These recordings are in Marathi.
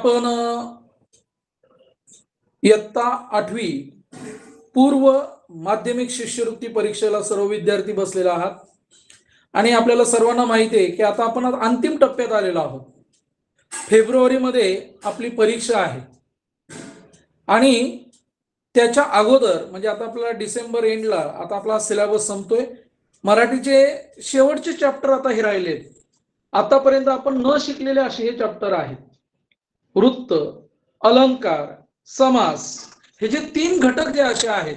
आपण इयत्ता 8वी पूर्व माध्यमिक शिष्यवृत्ती परीक्षेला सर्व विद्यार्थी बसलेला आहात आणि आपल्याला सर्वांना माहिती आहे की आता आपण अंतिम टप्प्यात आलेलो आहोत। फेब्रुवारीमध्ये आपली परीक्षा आहे आणि त्याच्या अगोदर म्हणजे आता आपल्याला डिसेंबर एंडला आता आपला सिलेबस संपतोय। मराठीचे शेवटचे चॅप्टर आता हे राहिले। आतापर्यंत आपण न शिकलेले असे हे चॅप्टर आहेत। वृत्त, अलंकार, समास हे जे 3 घटक जे असे आहेत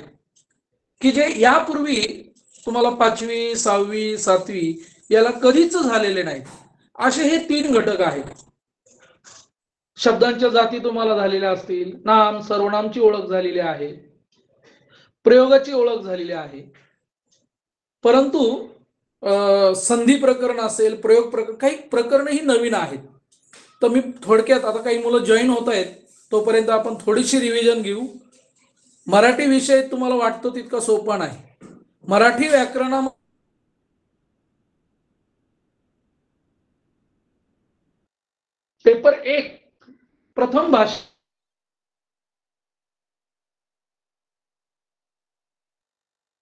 की जे यापूर्वी तुम्हाला 5वी 6वी 7वी याला कधीच झालेले नाहीत, असे हे 3 घटक आहेत। शब्दांच्या जाती तुम्हाला झालेल्या असतील, नाम सर्वनामची ओळख झालेली आहे, प्रयोगाची ओळख झालेली आहे, परंतु संधी प्रकरण असेल, प्रयोग प्रकरण, काही प्रकरण ही नवीन आहेत। तर मी थोडक्यात आता काही मुलं जॉईन होत आहेत तोपर्यंत आपण थोडीशी रिव्हिजन घेऊ। मराठी विषय तुम्हाला वाटतो तितका सोपा नाही। मराठी व्याकरणा पेपर 1 प्रथम भाषा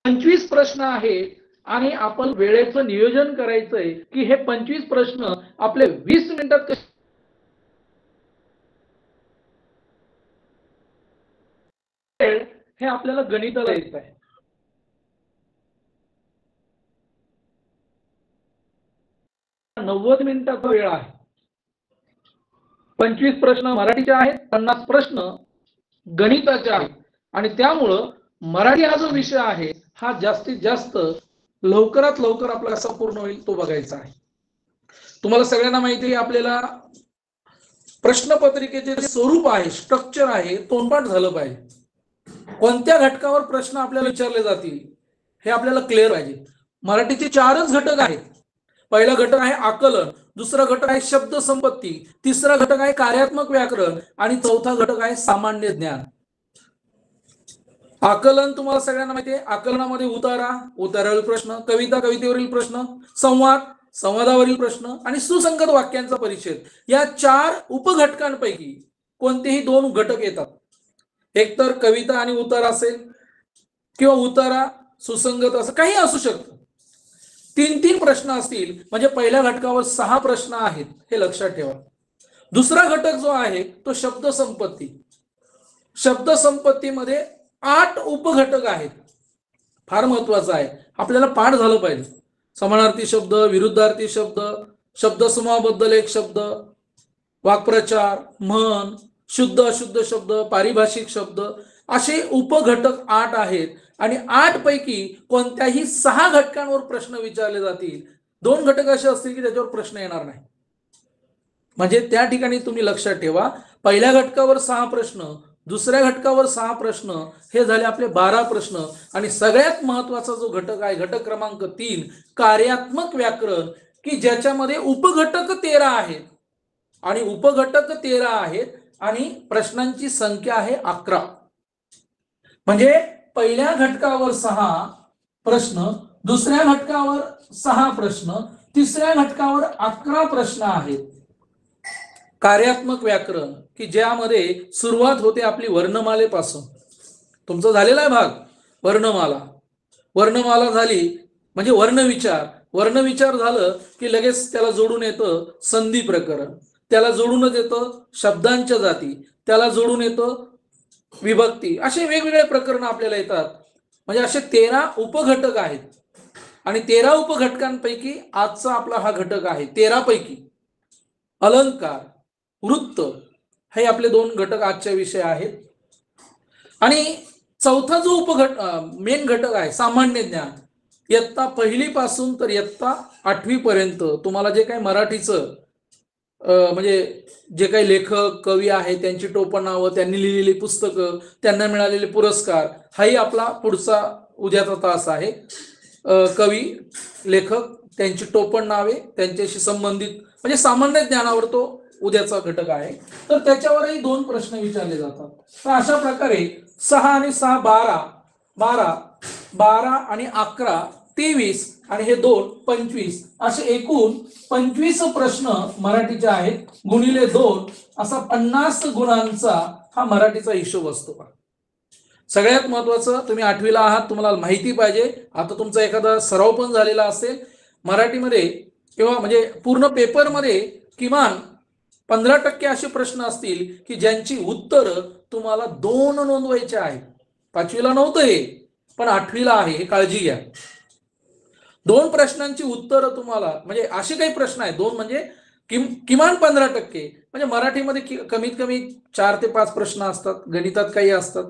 25 प्रश्न आहेत आणि आपण वेळेचं नियोजन करायचंय की हे 25 प्रश्न आपले 20 मिनिटात हे आपल्याला गणिताला येत आहे। मिनिटाचा वेळ आहे। 25 प्रश्न मराठीचे आहेत, 50 प्रश्न गणिताचे आहेत आणि त्यामुळं मराठी हा जो विषय आहे हा जास्तीत जास्त लवकरात लवकर आपला कसा पूर्ण होईल तो बघायचा आहे। तुम्हाला सगळ्यांना माहिती आहे आपल्याला प्रश्नपत्रिकेचे स्वरूप आहे, स्ट्रक्चर आहे, तोंडपाठ झालं पाहिजे। कोणत्या घटकावर प्रश्न आपल्याला विचारले जातील हे आपल्याला क्लिअर पाहिजे। मराठीचे 4च घटक आहेत। पहिला घटक आहे आकलन, दुसरा घटक आहे शब्द संपत्ती, तिसरा घटक आहे कार्यात्मक व्याकरण आणि चौथा घटक आहे सामान्य ज्ञान। आकलन तुम्हाला सगळ्यांना माहिती आहे, आकलनामध्ये उतारा, उतारावरील प्रश्न, कविता, कवितेवरील प्रश्न, संवाद, संवादावरील प्रश्न आणि सुसंगत वाक्यांचा परिच्छेद, या 4 उपघटकांपैकी कोणतेही 2 घटक येतात। एक तर कविता आणि उतारा असेल किंवा उतारा सुसंगत असं काही असू शकतं। 3 प्रश्न असतील म्हणजे पहिल्या घटकावर 6 प्रश्न आहेत हे लक्षात ठेवा। दुसरा घटक जो आहे तो शब्द संपत्ती। शब्द संपत्तीमध्ये 8 उपघटक आहेत। फार महत्वाचं आहे, आपल्याला पाठ झालं पाहिजे। समानार्थी शब्द, विरुद्धार्थी शब्द, शब्दसमूहाबद्दल एक शब्द, वाक्प्रचार, म्हण, शुद्ध अशुद्ध शब्द, पारिभाषिक शब्द, असे उपघटक 8 आहेत आणि 8 पैकी कोणत्याही 6 घटकांवर प्रश्न विचारले जातील। 2 घटक असे असतील की त्याच्यावर प्रश्न येणार नाही। म्हणजे त्या ठिकाणी तुम्ही लक्षात ठेवा, पहिल्या घटकावर 6 प्रश्न, दुसऱ्या घटकावर 6 प्रश्न, हे झाले आपले 12 प्रश्न। आणि सगळ्यात महत्वाचा जो घटक आहे घटक क्रमांक 3 कार्यात्मक व्याकरण, की ज्याच्यामध्ये उपघटक 13 आहेत आणि उपघटक 13 आहेत आणि प्रश्नांची संख्या आहे 11। म्हणजे पहिल्या घटकावर 6 प्रश्न, दुसऱ्या घटकावर 6 प्रश्न, तिसऱ्या घटकावर 11 प्रश्न आहेत। कार्यात्मक व्याकरण की ज्यामध्ये सुरुवात होते आपली वर्णमालेपासून। तुमचा झालेला आहे भाग वर्णमाला, वर्णमाला झाली म्हणजे वर्णविचार, वर्णविचार झालं की लगेच त्याला जोडून येतं संधी प्रकरण, त्याला जोडूनच येतं शब्दांच्या जाती, त्याला जोडून येतं विभक्ती, असे वेगवेगळे प्रकरण आपल्याला येतात। म्हणजे असे 13 उपघटक आहेत आणि 13 उपघटकांपैकी आजचा आपला हा घटक आहे। 13 पैकी अलंकार, वृत्त हे आपले 2 घटक आजच्या विषय आहेत। आणि चौथा जो मेन घटक आहे सामान्य ज्ञान, इयत्ता 1ली पासून तर इयत्ता 8वी पर्यंत तुम्हाला जे काही मराठीचं म्हणजे जे काही लेखक कवी आहेत त्यांची टोपण नावं, त्यांनी लिहिलेली पुस्तकं, त्यांना मिळालेले पुरस्कार, हाही आपला पुढचा उद्याचा तास आहे। कवी, लेखक, त्यांची टोपण नावे, त्यांच्याशी संबंधित म्हणजे सामान्य ज्ञानावर तो उद्याचा घटक आहे। तर त्याच्यावरही 2 प्रश्न विचारले जातात। तर अशा प्रकारे 6 आणि 6 12 12 12 आणि 11 23 आणि हे 2 25 असे एकूण 25 प्रश्न मराठीचे आहेत, गुणिले 2 असा 50 गुणांचा हा मराठीचा हिशोब असतो. सगळ्यात महत्वाचं, तुम्ही 8वीला आहात, तुम्हाला माहिती पाहिजे, आता तुमचा एखादा सराव पण झालेला असेल मराठीमध्ये किंवा म्हणजे पूर्ण पेपरमध्ये किमान 15% असे प्रश्न असतील की ज्यांची उत्तर तुम्हाला 2 नोंदवायचे आहेत. 5वीला नव्हतं हे, पण 8वीला आहे, हे काळजी घ्या. 2 प्रश्नांची उत्तर तुम्हाला, म्हणजे असे काही प्रश्न आहेत 2 म्हणजे किमान 15%, म्हणजे मराठीमध्ये कमीत कमी 4 ते 5 प्रश्न असतात, गणितात काही असतात,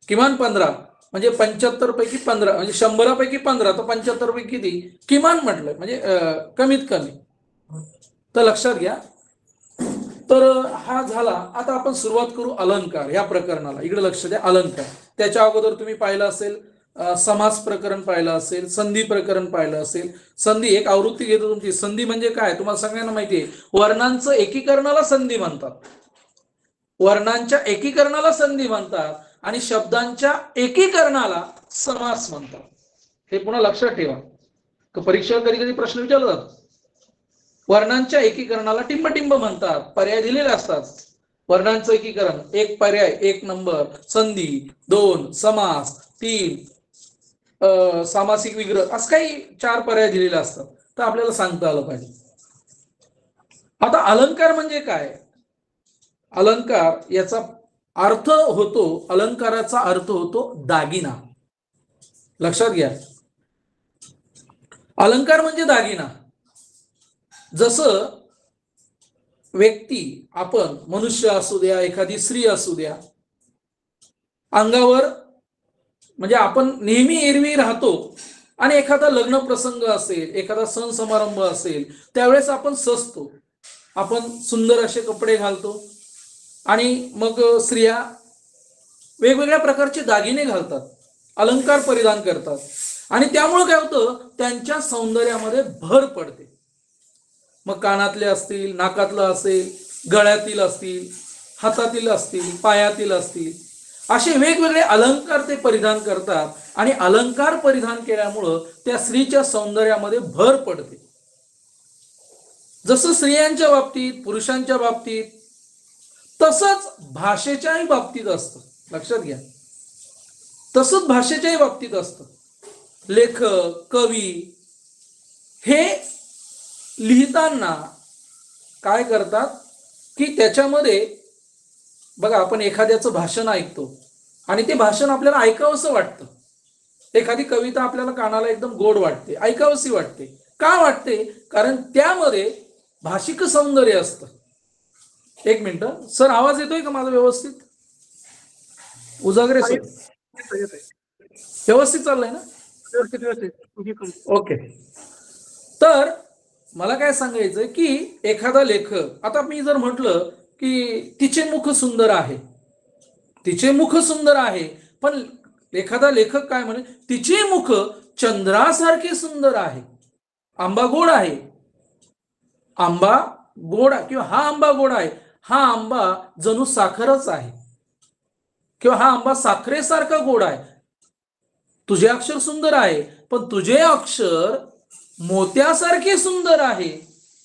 किमान 15 म्हणजे 75 पैकी 15, म्हणजे 100 पैकी 15 तर 75 पैकी किती, किमान म्हटलं म्हणजे कमीत कमी. तर लक्षात घ्या. तर हा झाला. आता आपण सुरुवात करू अलंकार या प्रकरणाला. इकडे लक्ष द्या, अलंकार. त्याच्या अगोदर तुम्ही पाहिलं असेल समास प्रकरण पाहिलं असेल, संधी प्रकरण पाहिलं असेल. संधी एक आवृत्ती घेतो तुमची. संधी म्हणजे काय तुम्हाला सगळ्यांना माहिती आहे, वर्णांचं एकीकरणाला संधी म्हणतात. वर्णांच्या एकीकरणाला संधी म्हणतात आणि शब्दांच्या एकीकरणाला समास म्हणतात. हे पुन्हा लक्षात ठेवा, परीक्षेला कधी कधी प्रश्न विचारला जातो. वर्णांच्या एकीकरणाला टिंबटिंब म्हणतात, पर्याय दिलेले असतात. वर्णांचं एकीकरण, 1 पर्याय 1 नंबर, संधी 2, समास 3, सामासिक विग्रह, असं काही 4 पर्याय दिलेले असतात. तर आपल्याला सांगता आलं पाहिजे. आता अलंकार म्हणजे काय? अलंकार याचा अर्थ होतो, अलंकाराचा अर्थ होतो दागिना. लक्षात घ्या, अलंकार म्हणजे दागिना. जसं व्यक्ती, आपण मनुष्य असू द्या, एखादी स्त्री असू द्या, अंगावर म्हणजे आपण नेहमी एरवी राहतो आणि एखादा लग्न प्रसंग असेल, एखादा सण समारंभ असेल, त्यावेळेस आपण सजतो, आपण सुंदर असे कपडे घालतो आणि मग स्त्रिया वेगवेगळ्या प्रकारचे दागिने घालतात, अलंकार परिधान करतात आणि त्यामुळे काय होतं, त्यांच्या सौंदर्यामध्ये भर पडते. मग कानातले असतील, नाकातलं असेल, गळ्यातील असतील, हातातील असतील, पायातील असतील, असे वेगवेगळे अलंकार ते परिधान करतात आणि अलंकार परिधान केल्यामुळं त्या स्त्रीच्या सौंदर्यामध्ये भर पडते. जसं स्त्रियांच्या बाबतीत, पुरुषांच्या बाबतीत, तसंच भाषेच्याही बाबतीत असतं. लक्षात घ्या, तसंच भाषेच्याही बाबतीत असतं. लेखक, कवी हे लिहिताना काय करतात की त्याच्यामध्ये बघा, आपण एखाद्याचं भाषण ऐकतो आणि ते भाषण आपल्याला ऐकावंसं वाटतं. एखादी कविता आपल्याला कानाला एकदम गोड वाटते, ऐकावंशी वाटते. का वाटते? कारण त्यामध्ये भाषिक सौंदर्य असतं. एक मिनिट सर, आवाज येतोय का माझा व्यवस्थित? उजागरे सर, व्यवस्थित चाललंय ना? ओके. तर मला काय सांगायचंय की एखादा लेखक, आता मी जर म्हटलं की तिचे मुख सुंदर आहे, तिचे मुख सुंदर आहे, पण एखादा लेखक काय म्हणे, तिचे मुख चंद्रासारखे सुंदर आहे. आंबा गोड आहे, आंबा गोड, किंवा हा आंबा गोड आहे, हा आंबा जणू साखरच आहे, किंवा हा आंबा साखरेसारखा गोड आहे. तुझे अक्षर सुंदर आहे, पण तुझे अक्षर मोत्यासारखे सुंदर आहे.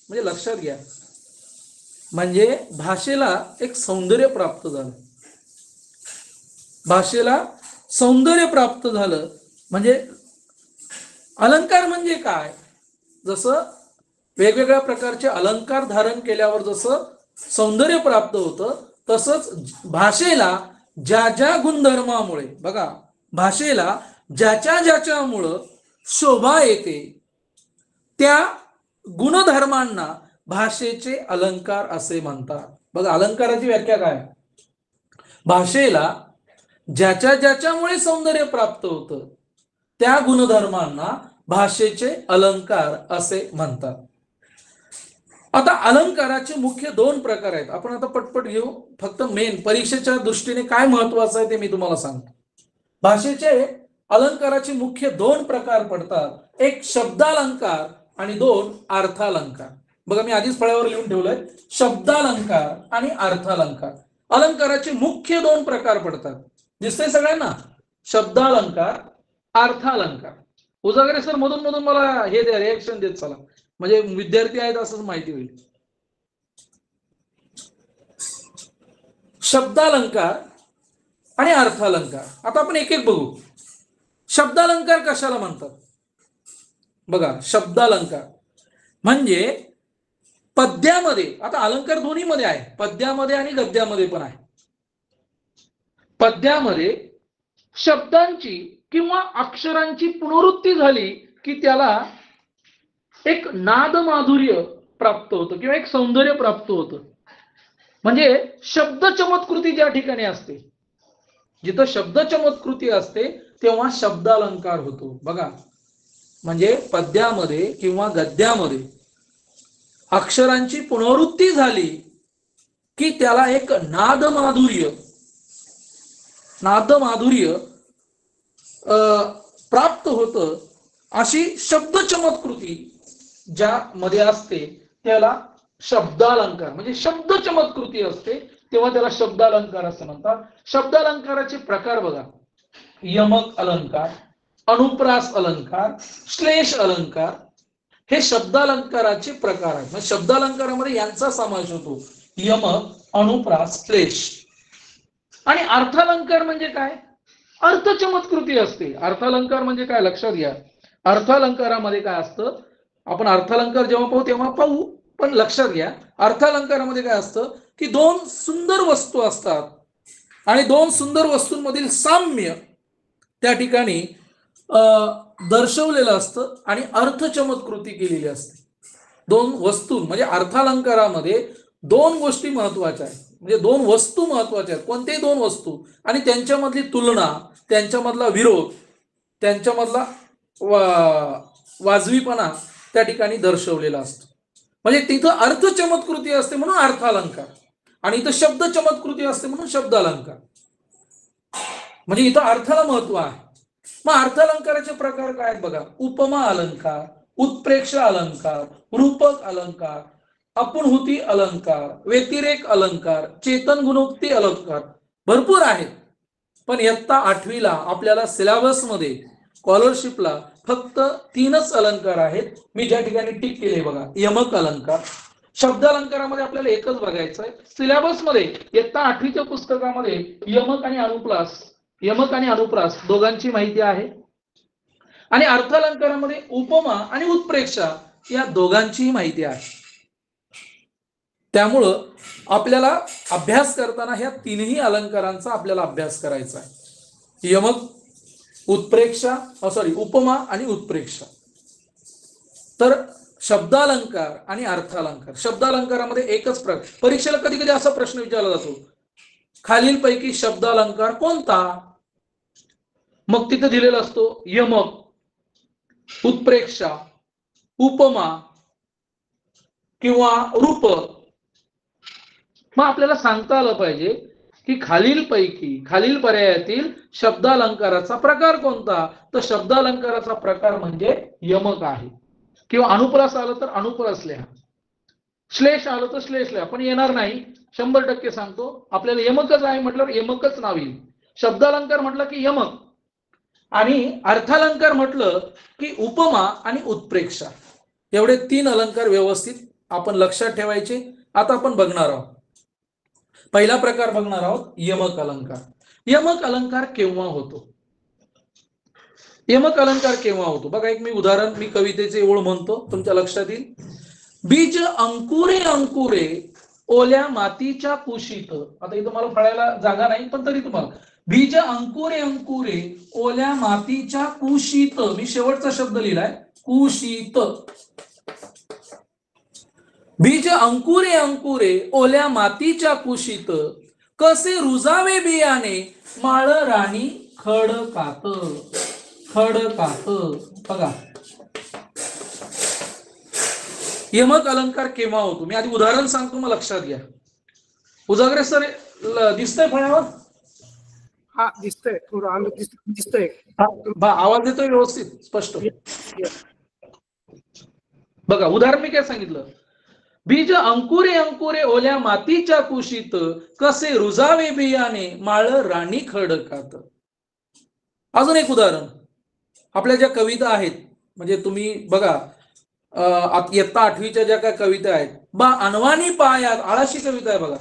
म्हणजे लक्षात घ्या, म्हणजे भाषेला एक सौंदर्य प्राप्त झालं. भाषेला सौंदर्य प्राप्त झालं म्हणजे अलंकार म्हणजे काय? जसं वेगवेगळ्या प्रकारचे अलंकार धारण केल्यावर जसं सौंदर्य प्राप्त होतं, तसंच भाषेला ज्या ज्या गुणधर्मामुळे, बघा, भाषेला ज्याच्या ज्याच्यामुळं शोभा येते, त्या गुणधर्मांना भाषेचे अलंकार असे म्हणतात. बघा, अलंकाराची व्याख्या काय? भाषेला ज्याच्या ज्याच्यामुळे सौंदर्य प्राप्त होतं, त्या गुणधर्मांना भाषेचे अलंकार असे म्हणतात. आता अलंकाराचे मुख्य 2 प्रकार आहेत. आपण आता पटपट घेऊ, फक्त मेन परीक्षेच्या दृष्टीने काय महत्वाचं आहे ते मी तुम्हाला सांगतो. भाषेचे अलंकाराचे मुख्य 2 प्रकार पडतात, एक शब्दालंकार आणि 2 अर्थालंकार. बघा, मी आधीच फळ्यावर लिहून ठेवलंय, शब्दालंकार आणि अर्थालंकार. अलंकाराचे मुख्य 2 प्रकार पडतात. दिसतंय सगळ्यांना? शब्दालंकार, अर्थालंकार. उजागरे सर मधून मधून मला हे द्या, रिएक्शन देत चला, म्हणजे विद्यार्थी आहेत असंच माहिती होईल. शब्दालंकार आणि अर्थालंकार, आता आपण एक एक बघू. शब्दालंकार कशाला म्हणतात बघा. शब्दालंकार म्हणजे पद्यामध्ये, आता अलंकार दोन्ही मध्ये आहे, पद्यामध्ये आणि गद्यामध्ये पण आहे. पद्यामध्ये शब्दांची किंवा अक्षरांची पुनरुक्ती झाली की त्याला एक नाद माधुर्य प्राप्त होतं किंवा एक सौंदर्य प्राप्त होतं. म्हणजे शब्द चमत्कृती ज्या ठिकाणी असते, जिथं शब्द चमत्कृती असते तेव्हा शब्दालंकार होतो बघा. म्हणजे पद्यामध्ये किंवा गद्यामध्ये अक्षरांची पुनरुक्ती झाली की त्याला एक नाद माधुर्य प्राप्त होतं. अशी शब्द चमत्कृती ज्यामध्ये असते त्याला शब्दालंकार, म्हणजे शब्द चमत्कृती असते तेव्हा त्याला शब्दालंकार असं म्हणतात. शब्दालंकाराचे प्रकार बघा. यमक अलंकार, अनुप्रास अलंकार, श्लेष अलंकार, हे शब्दालंकाराचे प्रकार आहेत. म्हणजे शब्दालंकारामध्ये यांचा समावेश होतो, यमक, अनुप्रास, श्लेष. आणि अर्थालंकार म्हणजे काय? अर्थचमत्कृती असते. अर्थालंकार म्हणजे काय लक्षात घ्या. अर्थालंकारामध्ये काय असतं, आपण अर्थालंकार जेव्हा पाहू तेव्हा पाहू, पण लक्षात घ्या अर्थालंकारामध्ये काय असतं की दोन सुंदर वस्तू असतात आणि दोन सुंदर वस्तूंमधील साम्य त्या ठिकाणी दर्शवलेलं असतं आणि अर्थचमत्कृती केलेली असते. दोन वस्तू म्हणजे अर्थालंकारामध्ये दोन गोष्टी महत्वाच्या आहेत, म्हणजे दोन वस्तू महत्वाच्या आहेत. कोणत्याही दोन वस्तू आणि त्यांच्यामधली तुलना, त्यांच्यामधला विरोध, त्यांच्यामधला वाजवीपणा त्या ठिकाणी दर्शवलेला असतो. म्हणजे तिथं अर्थ चमत्कृती असते म्हणून अर्थालंकार, आणि इथं शब्द चमत्कृती असते म्हणून शब्दालंकार. म्हणजे इथं अर्थाला महत्व आहे. मग अर्थालंकाराचे प्रकार काय आहेत बघा. उपमा अलंकार, उत्प्रेक्ष अलंकार, रूपक अलंकार, अपुनहुती अलंकार, व्यतिरेक अलंकार, चेतन गुणोक्ती अलंकार, भरपूर आहेत. पण इयत्ता 8वीला आपल्याला सिलेबसमध्ये स्कॉलरशिपला फक्त 3च अलंकार आहेत. मी ज्या ठिकाणी टिक केले बघा. यमक अलंकार. शब्दालंकारामध्ये आपल्याला एकच बघायचं आहे. सिलेबसमध्ये इयत्ता 8वीच्या पुस्तकामध्ये यमक आणि अनुप्रास दोघांची माहिती आहे. आणि अर्थालंकारामध्ये उपमा आणि उत्प्रेक्षा या दोघांचीही माहिती आहे. त्यामुळं आपल्याला अभ्यास करताना ह्या तीनही अलंकारांचा आपल्याला अभ्यास करायचा आहे. यमक, उत्प्रेक्षा, उपमा आणि उत्प्रेक्षा. तर शब्दालंकार आणि अर्थालंकार. शब्दालंकारामध्ये एकच प्रकार. परीक्षेला कधी कधी असा प्रश्न विचारला जातो, खालीलपैकी शब्दालंकार कोणता? मग तिथे दिलेला असतो यमक, उत्प्रेक्षा, उपमा किंवा रूपक. मग आपल्याला सांगता आलं पाहिजे की खालील पर्यायातील शब्दालंकाराचा प्रकार कोणता? तर शब्दालंकाराचा प्रकार म्हणजे यमक आहे. किंवा अनुप्रास आलं तर अनुप्रास लिहा, श्लेष आलं तर श्लेष लिहा. पण येणार नाही 100% सांगतो. आपल्याला यमकच आहे म्हटलं यमकच नाव येईल. शब्दालंकार म्हटलं की यमक, आणि अर्थालंकार म्हटलं की उपमा आणि उत्प्रेक्षा. एवढे 3 अलंकार व्यवस्थित आपण लक्षात ठेवायचे. आता आपण बघणार आहोत. पहिला प्रकार बघणार आहोत यमक अलंकार. यमक अलंकार केव्हा होतो? यमक अलंकार केव्हा होतो बघा. एक मी उदाहरण, मी कवितेचे ओळ म्हणतो, तुमच्या लक्षात येईल. बीज अंकुरे अंकुरे ओल्या मातीच्या कुशीत. आता इथं मला फळायला जागा नाही, पण तरी तुम्हाला बीज अंकुरे अंकुरे ओल्या मातीच्या कुशीत. मी शेवटचा शब्द लिहिलाय कुशीत. बीज अंकुरे अंकुरे ओल्या मातीच्या कुशीत, कसे रुजावे बियाणे माळ राणी खडकात. बघा यमक अलंकार केव्हा होतो? मी आधी उदाहरण सांगतो, मग लक्षात घ्या. उजागरे सर दिसतंय फळ्यावर? हा दिसतंय, थोडं दिसतंय. आवाज येतोय व्यवस्थित स्पष्ट? बघा उदाहरण मी काय सांगितलं. बीज अंकुरे अंकुरे ओल्या मातीच्या कुशीत, कसे रुजावे बियाणे माळ राणी खडकात. अजून एक उदाहरण. आपल्या ज्या कविता आहेत, म्हणजे तुम्ही बघा इयत्ता 8वीच्या ज्या काय कविता आहेत, बा अनवाणी पायात, आळाशी कविता आहे बघा,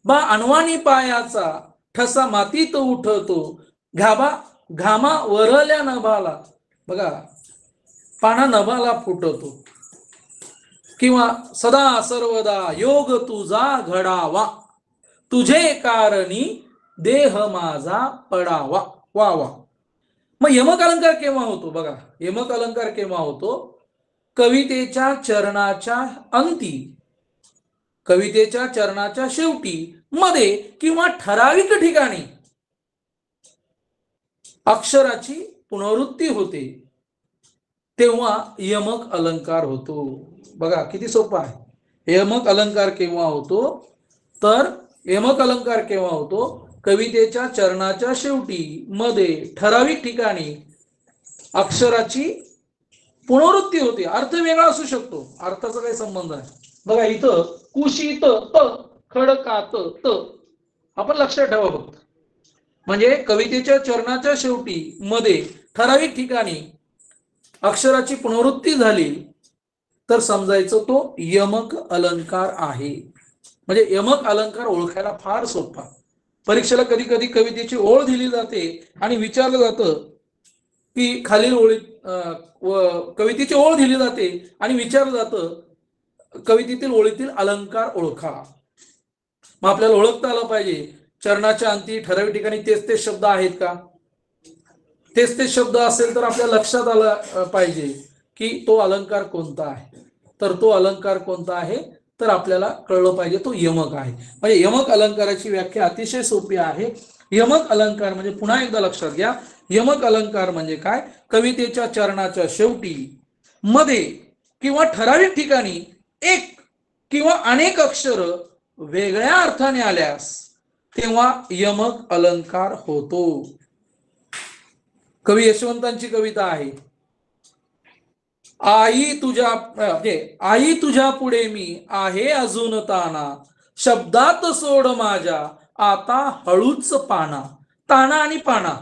बा अनवाणी पायाचा ठसा मातीत उठतो, घामा वरल्या नभाला, बघा पाना नभाला फुटतो, किंवा सदा सर्वदा योग तुझा घडावा, तुझे कारणी देह माझा पडावा. वा वा. मग यमक अलंकार केव्हा होतो? बघा, यमक अलंकार केव्हा होतो? कवितेच्या चरणाच्या अंती, कवितेच्या चरणाच्या शेवटी, मध्ये किंवा ठराविक ठिकाणी अक्षराची पुनरावृत्ती होते, तेव्हा यमक अलंकार होतो. बघा किती सोपं आहे. यमक अलंकार केव्हा होतो? तर यमक अलंकार केव्हा होतो? कवितेच्या चरणाच्या शेवटी, मध्ये, ठराविक ठिकाणी अक्षराची पुनरावृत्ती होते. अर्थ वेगळा असू शकतो, अर्थाचा काही संबंध आहे. बघा इथं कुशीत त, खडकात त, आपण लक्षात ठेवा फक्त. म्हणजे कवितेच्या चरणाच्या शेवटी, मध्ये, ठराविक ठिकाणी अक्षराची पुनरावृत्ती झाली तर समजायचं तो यमक अलंकार आहे. म्हणजे यमक अलंकार ओळखायला फार सोपा. परीक्षेला कधी कधी कवितेची ओळ दिली जाते आणि विचारलं जातं की खालील ओळीत कवितेची ओळ दिली जाते आणि विचारलं जातं कवितेतील ओळीतील अलंकार ओळखा. मग आपल्याला ओळखता आलं पाहिजे चरणाच्या अंती ठराविक ठिकाणी तेच तेच शब्द आहेत का? तेच तेच शब्द असेल तर आपल्या लक्षात आलं पाहिजे की तो अलंकार कोणता आहे. तर तो अलंकार कोणता आहे तर आपल्याला कळलं पाहिजे तो यमक आहे. म्हणजे यमक अलंकाराची व्याख्या अतिशय सोपी आहे. यमक अलंकार म्हणजे पुन्हा एकदा लक्षात घ्या, यमक अलंकार म्हणजे काय? कवितेच्या चरणाच्या शेवटी, मध्ये किंवा ठराविक ठिकाणी एक किंवा अनेक अक्षर वेगळ्या अर्थाने आल्यास तेव्हा यमक अलंकार होतो. कवी यशवंतांची कविता आहे, आई तुझ्या पुढे मी आहे अजून ताना, शब्दात सोड माझ्या आता हळूच पाना. ताना आणि पाना,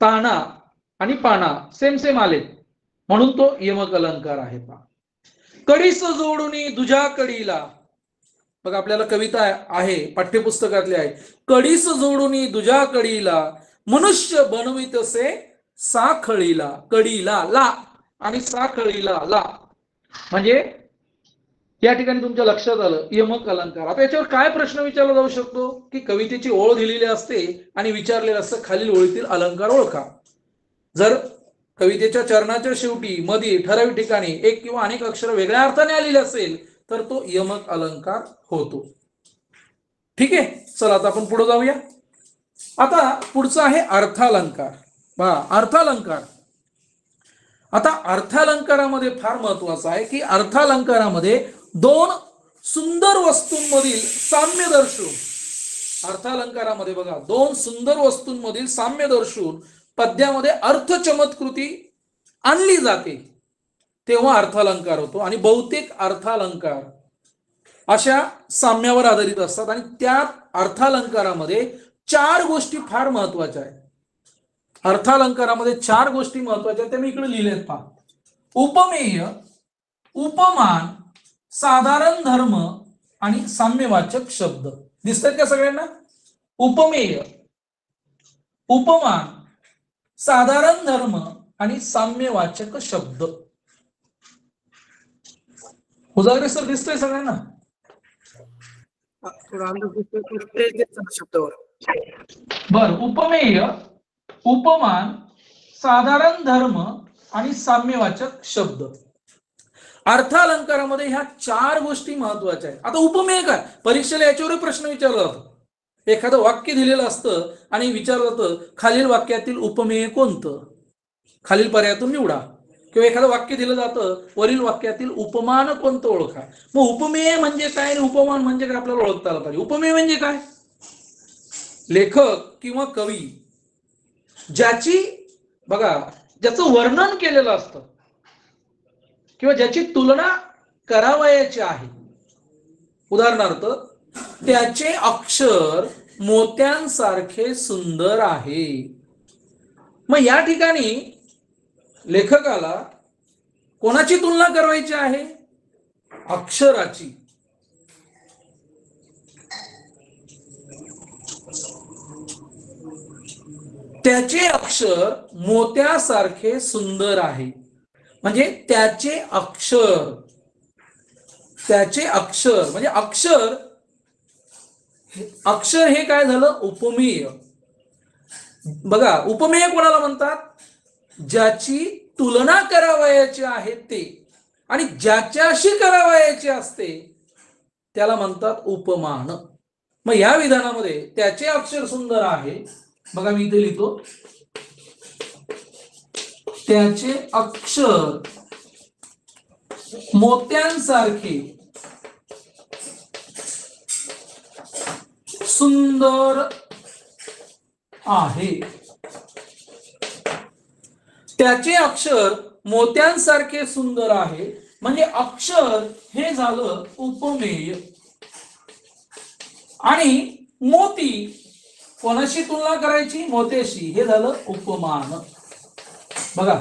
ताना आणि पाना सेम सेम आले म्हणून तो यमक अलंकार आहे. कडीस जोडून तुझ्या कडीला, बघा आपल्याला कविता आहे पाठ्यपुस्तकातली आहे, कडीस जोडून तुझ्या कडीला मनुष्य बनवितसे साखळीला. कडीला ला आणि साखळीला ला, म्हणजे या ठिकाणी तुमच्या लक्षात आलं यमक अलंकार. आता याच्यावर काय प्रश्न विचारला जाऊ शकतो की कवितेची ओळ दिलेली असते आणि विचारलेलं असतं खालील ओळीतील अलंकार ओळखा. जर कवितेच्या चरणाच्या शेवटी, मध्ये, ठराविक ठिकाणी एक किंवा अनेक अक्षर वेगळ्या अर्थाने आलेले असेल तर तो यमक अलंकार होतो. ठीक आहे, चला आता आपण पुढे जाऊया. आता पुढचा आहे अर्थालंकार. अर्थालंकार. आता अर्थालंकारामध्ये फार महत्वाचं आहे की अर्थालंकारामध्ये दोन सुंदर वस्तूंमधील साम्य दर्शवून, अर्थालंकारामध्ये बघा दोन सुंदर वस्तूंमधील साम्य दर्शवून पद्यामध्ये अर्थ चमत्कृती आणली जाते तेव्हा अर्थालंकार होतो. आणि बहुतेक अर्थालंकार अशा साम्यावर आधारित असतात आणि त्या अर्थालंकारामध्ये 4 गोष्टी फार महत्वाच्या आहेत. अर्थालंकारामध्ये 4 गोष्टी महत्वाच्या त्या मी इकडे लिहिलेत पहा. उपमेय, उपमान, साधारण धर्म आणि साम्यवाचक शब्द. दिसतात का सगळ्यांना? उपमेय, उपमान, साधारण धर्म आणि साम्यवाचक शब्द. उजागरे सर दिसतोय सगळ्यांना? शब्दावर बर. उपमेय, उपमान, साधारण धर्म आणि साम्यवाचक शब्द. अर्थालंकारामध्ये ह्या 4 गोष्टी महत्वाच्या आहेत. आता उपमेय काय? परीक्षेला याच्यावर प्रश्न विचारला जातो. एखादं वाक्य दिलेलं असतं आणि विचारलं जातं खालील वाक्यातील उपमेय कोणतं, खालील पर्यायातून निवडा. किंवा एखादं वाक्य दिलं जातं वरील वाक्यातील उपमान कोणतं ओळखा. मग उपमेय म्हणजे काय आणि उपमान म्हणजे काय आपल्याला ओळखता आलं पाहिजे. उपमेय म्हणजे काय? लेखक किंवा कवी ज्याची ज्याचं वर्णन केलेलं असतं किंवा ज्याची तुलना करावयाची आहे. उदाहरणार्थ, त्याचे अक्षर मोत्यांसारखे सुंदर आहे. मग या ठिकाणी लेखकाला कोणाची तुलना करायची आहे? अक्षराची. त्याचे अक्षर मोत्यासारखे सुंदर आहे. म्हणजे त्याचे अक्षर म्हणजे अक्षर हे काय झालं? उपमेय. बघा, उपमेय कोणाला म्हणतात? ज्याची तुलना करावयाची आहे ते आणि ज्याच्याशी करावयाची असते त्याला म्हणतात उपमान. मग या विधानामध्ये त्याचे अक्षर सुंदर आहे. बघा, मी इथे लिहितो, त्याचे अक्षर मोत्यांसारखे सुंदर आहे. त्याचे अक्षर मोत्यांसारखे सुंदर आहे म्हणजे अक्षर हे झालं उपमेय. आणि मोती कोणाशी तुलना करायची? मोत्याशी. हे झालं उपमान. बघा,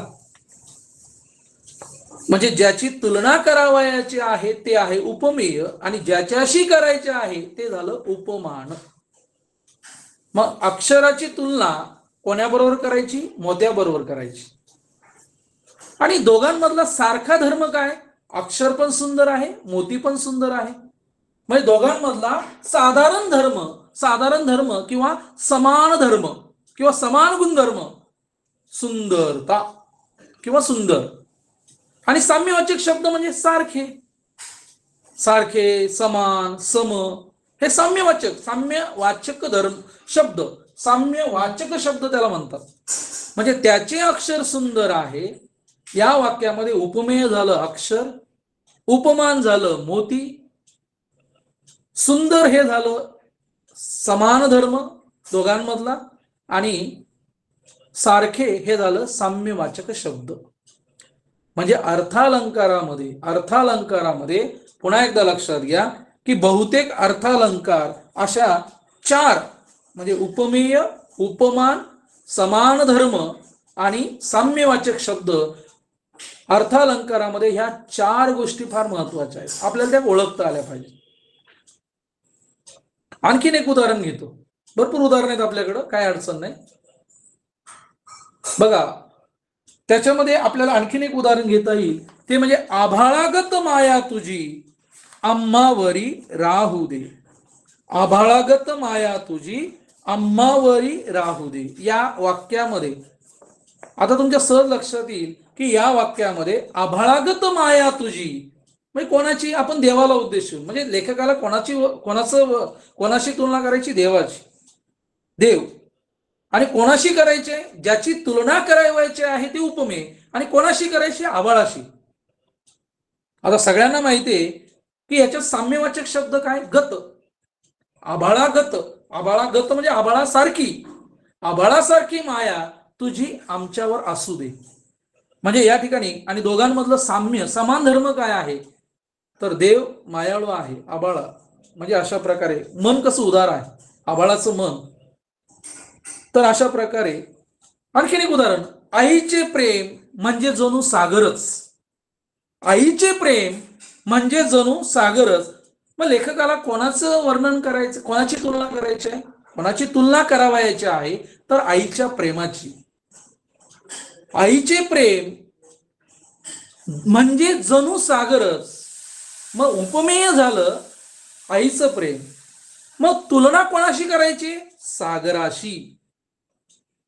म्हणजे ज्याची तुलना करावयाची आहे ते आहे उपमेय आणि ज्याच्याशी करायचे आहे ते झालं उपमान. मग अक्षराची तुलना कोणाबरोबर करायची? मोत्याबरोबर करायची. आणि दोघांमधला सारखा धर्म काय? अक्षर पण सुंदर आहे, मोती पण सुंदर आहे. म्हणजे दोघांमधला साधारण धर्म किंवा समान धर्म किंवा समान गुणधर्म सुंदरता किंवा सुंदर. आणि साम्यवाचक शब्द म्हणजे सारखे, समान, सम. हे साम्यवाचक धर्म शब्द, साम्यवाचक शब्द त्याला म्हणतात. म्हणजे त्याचे अक्षर सुंदर आहे या वाक्यामध्ये उपमेय झालं अक्षर, उपमान झालं मोती, सुंदर हे झालं समान धर्म दोघांमधला आणि सारखे हे झालं साम्यवाचक शब्द. म्हणजे अर्थालंकारामध्ये पुन्हा एकदा लक्षात घ्या की बहुतेक अर्थालंकार अशा 4 म्हणजे उपमेय, उपमान, समान धर्म आणि साम्यवाचक शब्द अर्थालंकारामध्ये ह्या 4 गोष्टी फार महत्वाच्या आहेत. आपल्याला त्या ओळखता आल्या पाहिजे. आणखीन एक उदाहरण घेतो. भरपूर उदाहरण आहेत आपल्याकडं, काय अडचण नाही. बघा, त्याच्यामध्ये आपल्याला आणखीन एक उदाहरण घेता येईल ते म्हणजे आभाळागत माया तुझी आम्हावरी राहू दे. आभाळागत माया तुझी आम्हावरी राहू दे या वाक्यामध्ये आता तुमच्या सहज लक्षात येईल की या वाक्यामध्ये आभाळागत माया तुझी म्हणजे कोणाची? आपण देवाला उद्देशून. म्हणजे लेखकाला कोणाशी तुलना करायची? देवाची, देव. आणि कोणाशी करायचे? ज्याची तुलना करायची आहे ते उपमेय. आणि कोणाशी करायची? आभाळाशी. आता सगळ्यांना माहिती आहे की याच्यात साम्यवाचक शब्द काय? गत. आभाळागत म्हणजे आभाळासारखी माया तुझी आमच्यावर असू दे. म्हणजे या ठिकाणी आणि दोघांमधलं समान धर्म काय आहे? तर देव मायाळू आहे, आभाळ म्हणजे अशा प्रकारे मन कसं उदार आहे, आभाळाचं मन. तर अशा प्रकारे आणखीन एक उदाहरण, आईचे प्रेम म्हणजे जणू सागरच. आईचे प्रेम म्हणजे जणू सागरच. मग लेखकाला कोणाचं वर्णन करायचं, कोणाची तुलना करायची आहे? कोणाची तुलना करावयाची आहे? तर आईच्या प्रेमाची. आईचे प्रेम म्हणजे जणू सागरच. मग उपमेय झालं आईचं प्रेम. मग तुलना कोणाशी करायची? सागराशी.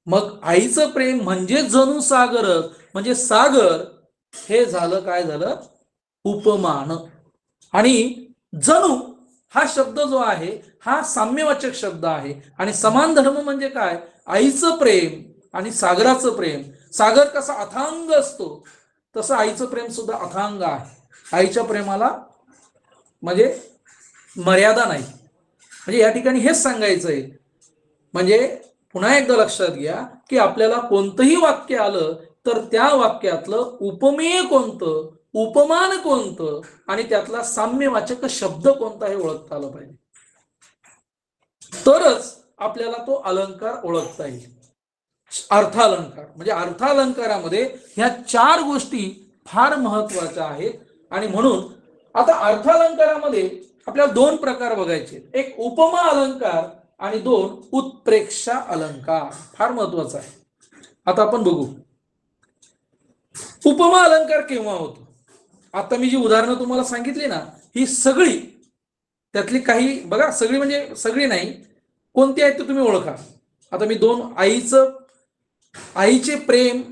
मग आईचं प्रेम म्हणजे जणू सागरच म्हणजे सागर हे झालं काय झालं? उपमान. आणि जणू हा शब्द जो आहे हा साम्यवाचक शब्द आहे. आणि समान धर्म म्हणजे काय? आईचं प्रेम आणि सागराचं प्रेम. सागर कसा अथांग असतो तसं आईचं प्रेम सुद्धा अथांग आहे. आईच्या प्रेमाला म्हणजे मर्यादा नाही. म्हणजे या ठिकाणी हेच सांगायचं आहे. म्हणजे पुन्हा एकदा लक्षात घ्या की आपल्याला कोणतंही वाक्य आलं तर त्या वाक्यातलं उपमेय कोणतं, उपमान कोणतं आणि त्यातला साम्यवाचक शब्द कोणता हे ओळखता आलं पाहिजे. तरच आपल्याला तो अलंकार ओळखता येईल. अर्थालंकार. म्हणजे अर्थालंकारामध्ये ह्या 4 गोष्टी फार महत्वाच्या आहेत. आणि म्हणून आता अर्थालंकारामध्ये आपल्याला 2 प्रकार बघायचे, एक उपमा अलंकार आणि 2 उत्प्रेक्षा अलंकार. फार महत्वाचा आहे. आता आपण बघू उपमा अलंकार केव्हा होतो. आता मी जी उदाहरणं तुम्हाला सांगितली ना, ही सगळी त्यातली काही बघा, सगळी म्हणजे सगळी नाही, कोणती आहेत ते तुम्ही ओळखा. आता मी 2 आईचे प्रेम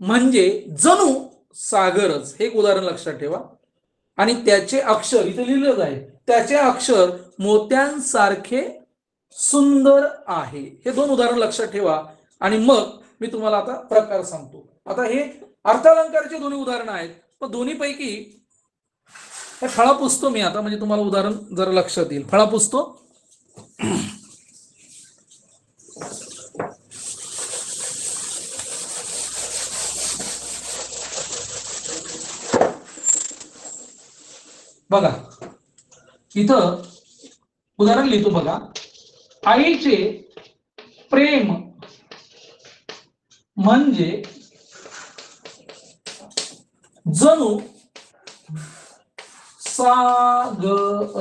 म्हणजे जणू सागरच, हे एक उदाहरण लक्षात ठेवा. आणि त्याचे अक्षर इथे लिहिलेलं आहे, त्याचे अक्षर मोत्यांसारखे सुंदर आहे. हे 2 उदाहरण लक्षात ठेवा आणि मग मी तुम्हाला आता प्रकार सांगतो. आता हे अर्थालंकाराचे 2 उदाहरणं आहेत. पण दोन्हीपैकी हे फळा पुसतो मी आता, म्हणजे तुम्हाला उदाहरण जरा लक्षात येईल. फळा पुसतो. बघा इथं उदाहरण लिहितो बघा. आईचे प्रेम म्हणजे जणू सागरच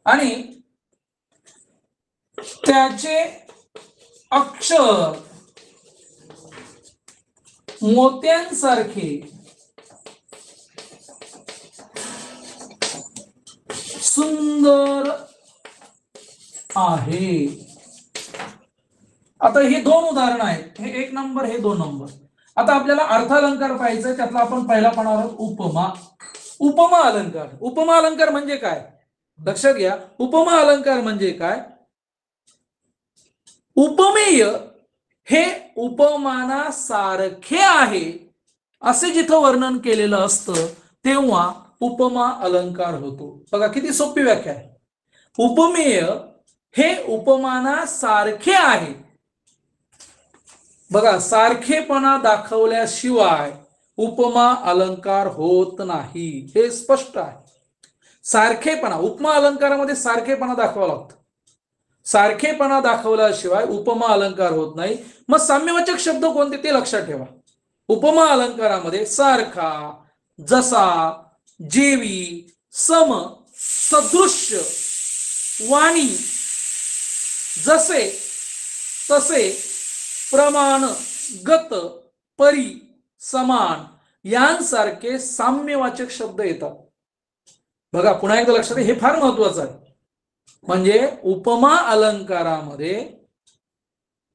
आणि त्याचे अक्षर मोत्यांसारखे सुंदर आहे. आता हे 2 उदाहरण आहेत, हे 1 नंबर, हे 2 नंबर. आता आपल्याला अर्थालंकार पाहायचा, त्यातला आपण पहिला पाहणार आहोत उपमा. उपमा अलंकार. उपमा अलंकार म्हणजे काय लक्षात घ्या. उपमा अलंकार म्हणजे काय, उपमेय हे उपमानासारखे आहे असे जिथं वर्णन केलेलं असतं तेव्हा उपमा अलंकार होतो. बघा किती सोपी व्याख्या आहे. उपमेय हे उपमानासारखे आहे. बघा, सारखेपणा दाखवल्याशिवाय उपमा अलंकार होत नाही, हे स्पष्ट आहे. सारखेपणा, उपमा अलंकारामध्ये सारखेपणा दाखवावा लागतो. सारखेपणा दाखवल्याशिवाय उपमा अलंकार होत नाही. मग साम्यवाचक शब्द कोणते ते लक्षात ठेवा. उपमा अलंकारामध्ये सारखा, जसा, जेवी, सम, सदृश्य, वाणी, जसे, तसे, प्रमाण, गत, परी, समान यांसारखे साम्यवाचक शब्द येतात. बघा पुन्हा एकदा लक्षात, हे फार महत्वाचं आहे. म्हणजे उपमा अलंकारामध्ये,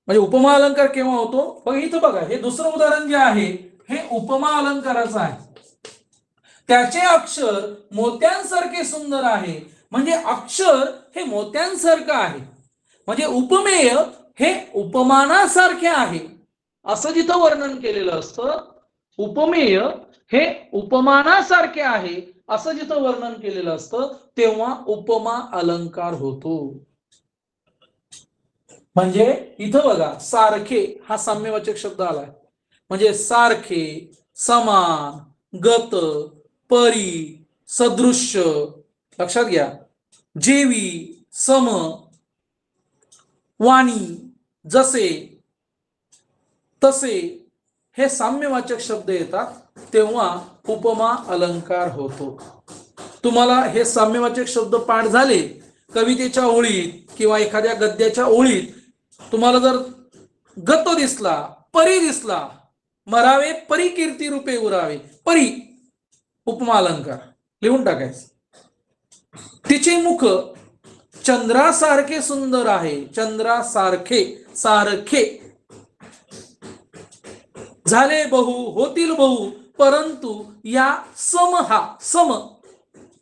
म्हणजे उपमा अलंकार केव्हा होतो बघा इथं बघा, हे दुसरं उदाहरण जे आहे हे उपमा अलंकाराचं आहे. त्याचे अक्षर मोत्यांसारखे सुंदर आहे. म्हणजे अक्षर हे मोत्यांसारखं आहे. म्हणजे उपमेय हे उपमानासारखे आहे असं जिथं वर्णन केलेलं असतं, उपमेय हे उपमानासारखे आहे असं जिथं वर्णन केलेलं असतं तेव्हा उपमा अलंकार होतो. म्हणजे इथं बघा, सारखे हा साम्यवाचक शब्द आलाय. म्हणजे सारखे, समान, गत, परी, सदृश्य, लक्षात घ्या, जेवी, सम, वाणी, जसे, तसे हे साम्यवाचक शब्द येतात तेव्हा उपमा अलंकार होतो. तुम्हाला हे साम्यवाचक शब्द पाठ झाले कवितेच्या ओळीत किंवा एखाद्या गद्याच्या ओळीत, तुम्हाला जर गत दिसला, परी दिसला, मरावे परी कीर्ती रूपे उरावे, परी उपमा अलंकार लिहून टाकायचं. तिचे मुख चंद्रासारखे सुंदर आहे. चंद्रासारखे, सारखे, झाले बहु, होतील बहु, परंतु या सम, हा सम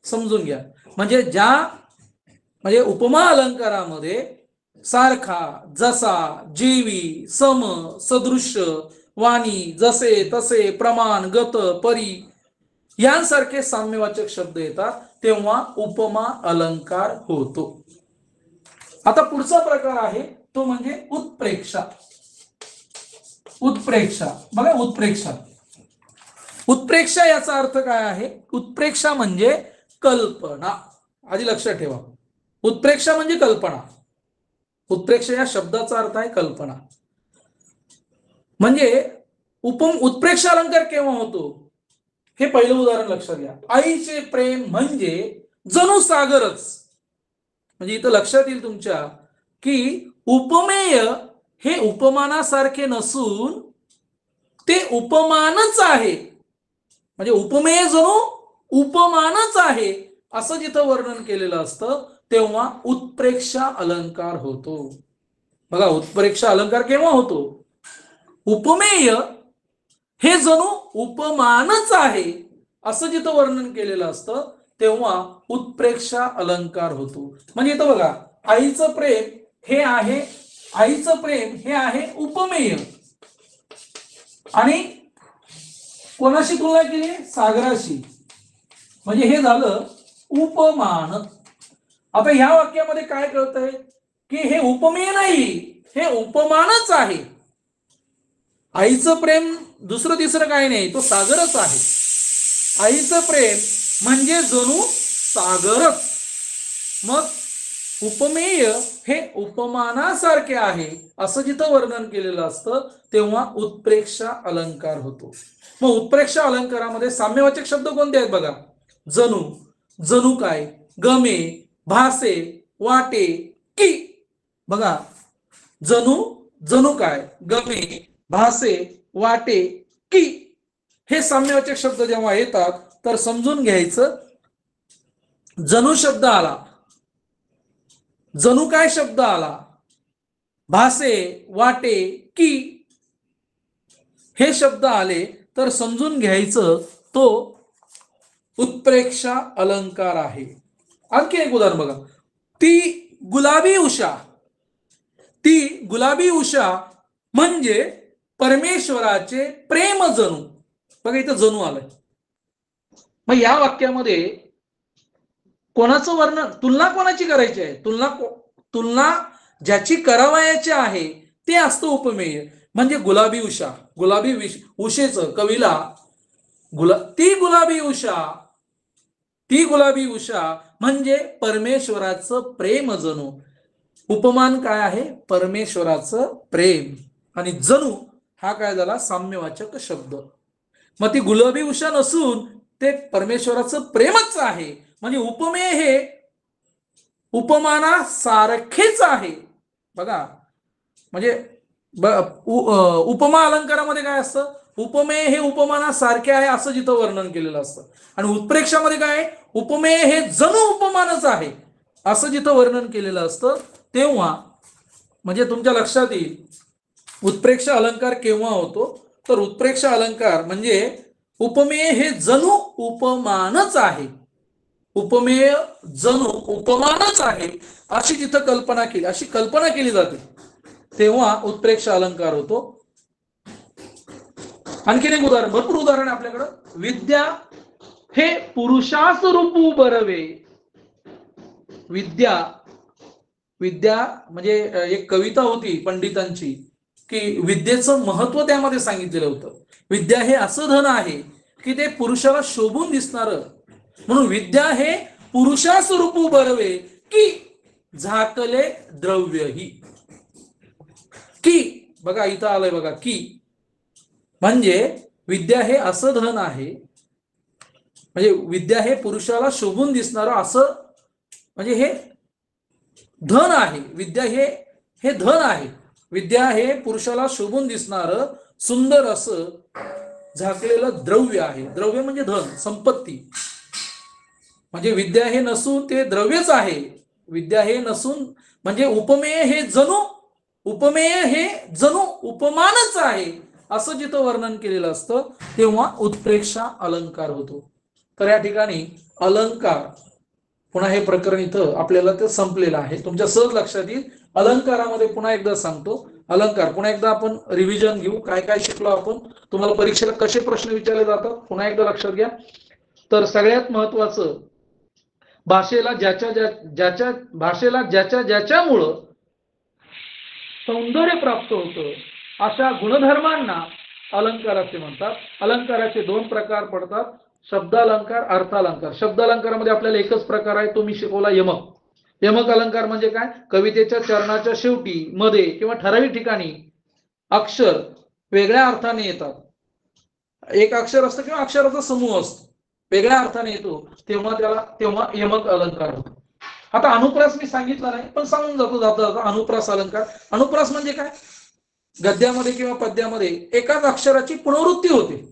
समजून घ्या. म्हणजे म्हणजे उपमा अलंकारामध्ये सारखा, जसा, जेवी, सम, सदृश्य, वाणी, जसे, तसे, प्रमाण, गत, परी यांसारखे साम्यवाचक शब्द येतात तेव्हा उपमा अलंकार होतो. आता पुढचा प्रकार आहे तो म्हणजे उत्प्रेक्षा. उत्प्रेक्षा बघा, उत्प्रेक्षा, उत्प्रेक्षा याचा अर्थ काय आहे. उत्प्रेक्षा म्हणजे कल्पना. आधी लक्षात ठेवा, उत्प्रेक्षा म्हणजे कल्पना. उत्प्रेक्षा या शब्दाचा अर्थ आहे कल्पना. म्हणजे उत्प्रेक्षा अलंकार केव्हा होतो हे पहिलं उदाहरण लक्षात घ्या. आईचे प्रेम म्हणजे जणू सागरच. म्हणजे इथं लक्षात येईल तुमच्या की उपमेय हे उपमानासारखे नसून ते उपमानच आहे. म्हणजे उपमेय जणू उपमानच आहे असं जिथं वर्णन केलेलं असतं तेव्हा उत्प्रेक्षा अलंकार होतो. बघा, उत्प्रेक्षा अलंकार केव्हा होतो? उपमेय हे जणू उपमानच आहे असं जिथं वर्णन केलेलं असतं तेव्हा उत्प्रेक्षा अलंकार होतो. म्हणजे इथं बघा, आईचं प्रेम हे आहे उपमेय आणि कोणाशी तुलना केली? सागराशी. म्हणजे हे झालं उपमान. आता ह्या वाक्यामध्ये काय कळतंय की हे उपमेय नाही, हे उपमानच आहे. आईचं प्रेम दुसरं तिसरं काही नाही, तो सागरच आहे. आईचं प्रेम म्हणजे जणू सागरच. मग उपमेय हे उपमानासारखे आहे असं जिथं वर्णन केलेलं असतं तेव्हा उत्प्रेक्षा अलंकार होतो. मग उत्प्रेक्षा अलंकारामध्ये साम्यवाचक शब्द कोणते आहेत बघा? जणू, जणू काय, गमे, भासे, वाटे, की. बघा, जणू, जणू काय, गमे, भासे, वाटे, की. हे साम्यवाचक शब्द जेव्हा येतात तर समजून घ्यायचं जणू शब्द आला, जणू काय शब्द आला, भासे, वाटे, की हे शब्द आले तर समजून घ्यायचं तो उत्प्रेक्षा अलंकार आहे. आणखी एक उदाहरण बघा, ती गुलाबी उषा, ती गुलाबी उषा म्हणजे परमेश्वराचे प्रेम जणू. बघा, इथं जणू आलंय. मग या वाक्यामध्ये कोणाचं वर्णन, तुलना कोणाची करायची आहे? तुलना ज्याची करावयाची आहे ते असतं उपमेय. म्हणजे गुलाबी उषा, गुलाबी उषेचं कवीला ती गुलाबी उषा, ती गुलाबी उषा म्हणजे परमेश्वराचं प्रेम जणू. उपमान काय आहे? परमेश्वराचं प्रेम. आणि जणू हा काय झाला? साम्यवाचक शब्द. मग ती गुलाबी उषा नसून ते परमेश्वराचं प्रेमच आहे. म्हणजे उपमेय हे उपमानासारखेच आहे. बघा, म्हणजे उपमा अलंकारामध्ये काय असतं? उपमेय हे उपमानासारखे आहे असं जिथं वर्णन केलेलं असतं. आणि उत्प्रेक्षामध्ये काय? उपमेय हे जणू उपमानच आहे असं जिथं वर्णन केलेलं असतं तेव्हा म्हणजे तुमच्या लक्षात येईल उत्प्रेक्षा अलंकार केव्हा होतो. तर उत्प्रेक्षा अलंकार म्हणजे उपमेय हे जणू उपमानच आहे, उपमेय जणू उपमानच आहे अशी जिथं कल्पना केली जाते तेव्हा उत्प्रेक्षा अलंकार होतो. आणखीन एक उदाहरण, भरपूर उदाहरण आपल्याकडं. विद्या हे पुरुषास रूपू बरवे. विद्या, विद्या म्हणजे एक कविता होती पंडितांची की विद्येचं महत्व त्यामध्ये सांगितलेलं होतं. विद्या हे असं धन आहे की ते पुरुषाला शोभून दिसणार, म्हणून विद्या हे पुरुषास रूपू बरवे की झाकले द्रव्य ही. की बघा, इथं आलंय बघा, की म्हणजे विद्या हे असं धन आहे, म्हणजे विद्या हे पुरुषाला शोभून दिसणार असं, म्हणजे हे धन आहे. विद्या हे धन आहे. विद्या हे पुरुषाला शोभून दिसणार सुंदर असं झाकलेलं द्रव्य आहे. द्रव्य म्हणजे धन, संपत्ती. म्हणजे विद्या हे नसून ते द्रव्यच आहे. विद्या हे नसून म्हणजे उपमेय हे जणू उपमानच आहे असं जिथं वर्णन केलेलं असतं तेव्हा उत्प्रेक्षा अलंकार होतो. तर या ठिकाणी अलंकार, पुन्हा हे प्रकरण इथं आपल्याला ते संपलेलं आहे. तुमच्या सहज लक्षात येईल. अलंकारामध्ये पुन्हा एकदा सांगतो, अलंकार पुन्हा एकदा आपण रिव्हिजन घेऊ, काय काय शिकलो आपण, तुम्हाला परीक्षेला कसे प्रश्न विचारले जातात पुन्हा एकदा लक्षात घ्या. तर सगळ्यात महत्वाचं, भाषेला ज्याच्यामुळं सौंदर्य प्राप्त होतं अशा गुणधर्मांना अलंकार असे म्हणतात. अलंकाराचे दोन प्रकार पडतात, शब्दालंकार, अर्थालंकार. शब्दालंकारामध्ये आपल्याला एकच प्रकार आहे, तो मी शिकवला, यमक. यमक अलंकार म्हणजे काय? कवितेच्या चरणाच्या शेवटी, मध्ये किंवा ठराविक ठिकाणी अक्षर वेगळ्या अर्थाने येतात, एक अक्षर असतं किंवा अक्षराचा समूह असतो, वेगळ्या अर्थाने येतो, तेव्हा यमक अलंकार होतो. आता अनुप्रास मी सांगितलं नाही, पण सांगून जातो जाता अनुप्रास अलंकार. अनुप्रास म्हणजे काय? गद्यामध्ये किंवा पद्यामध्ये एकाच अक्षराची पुनरावृत्ती होते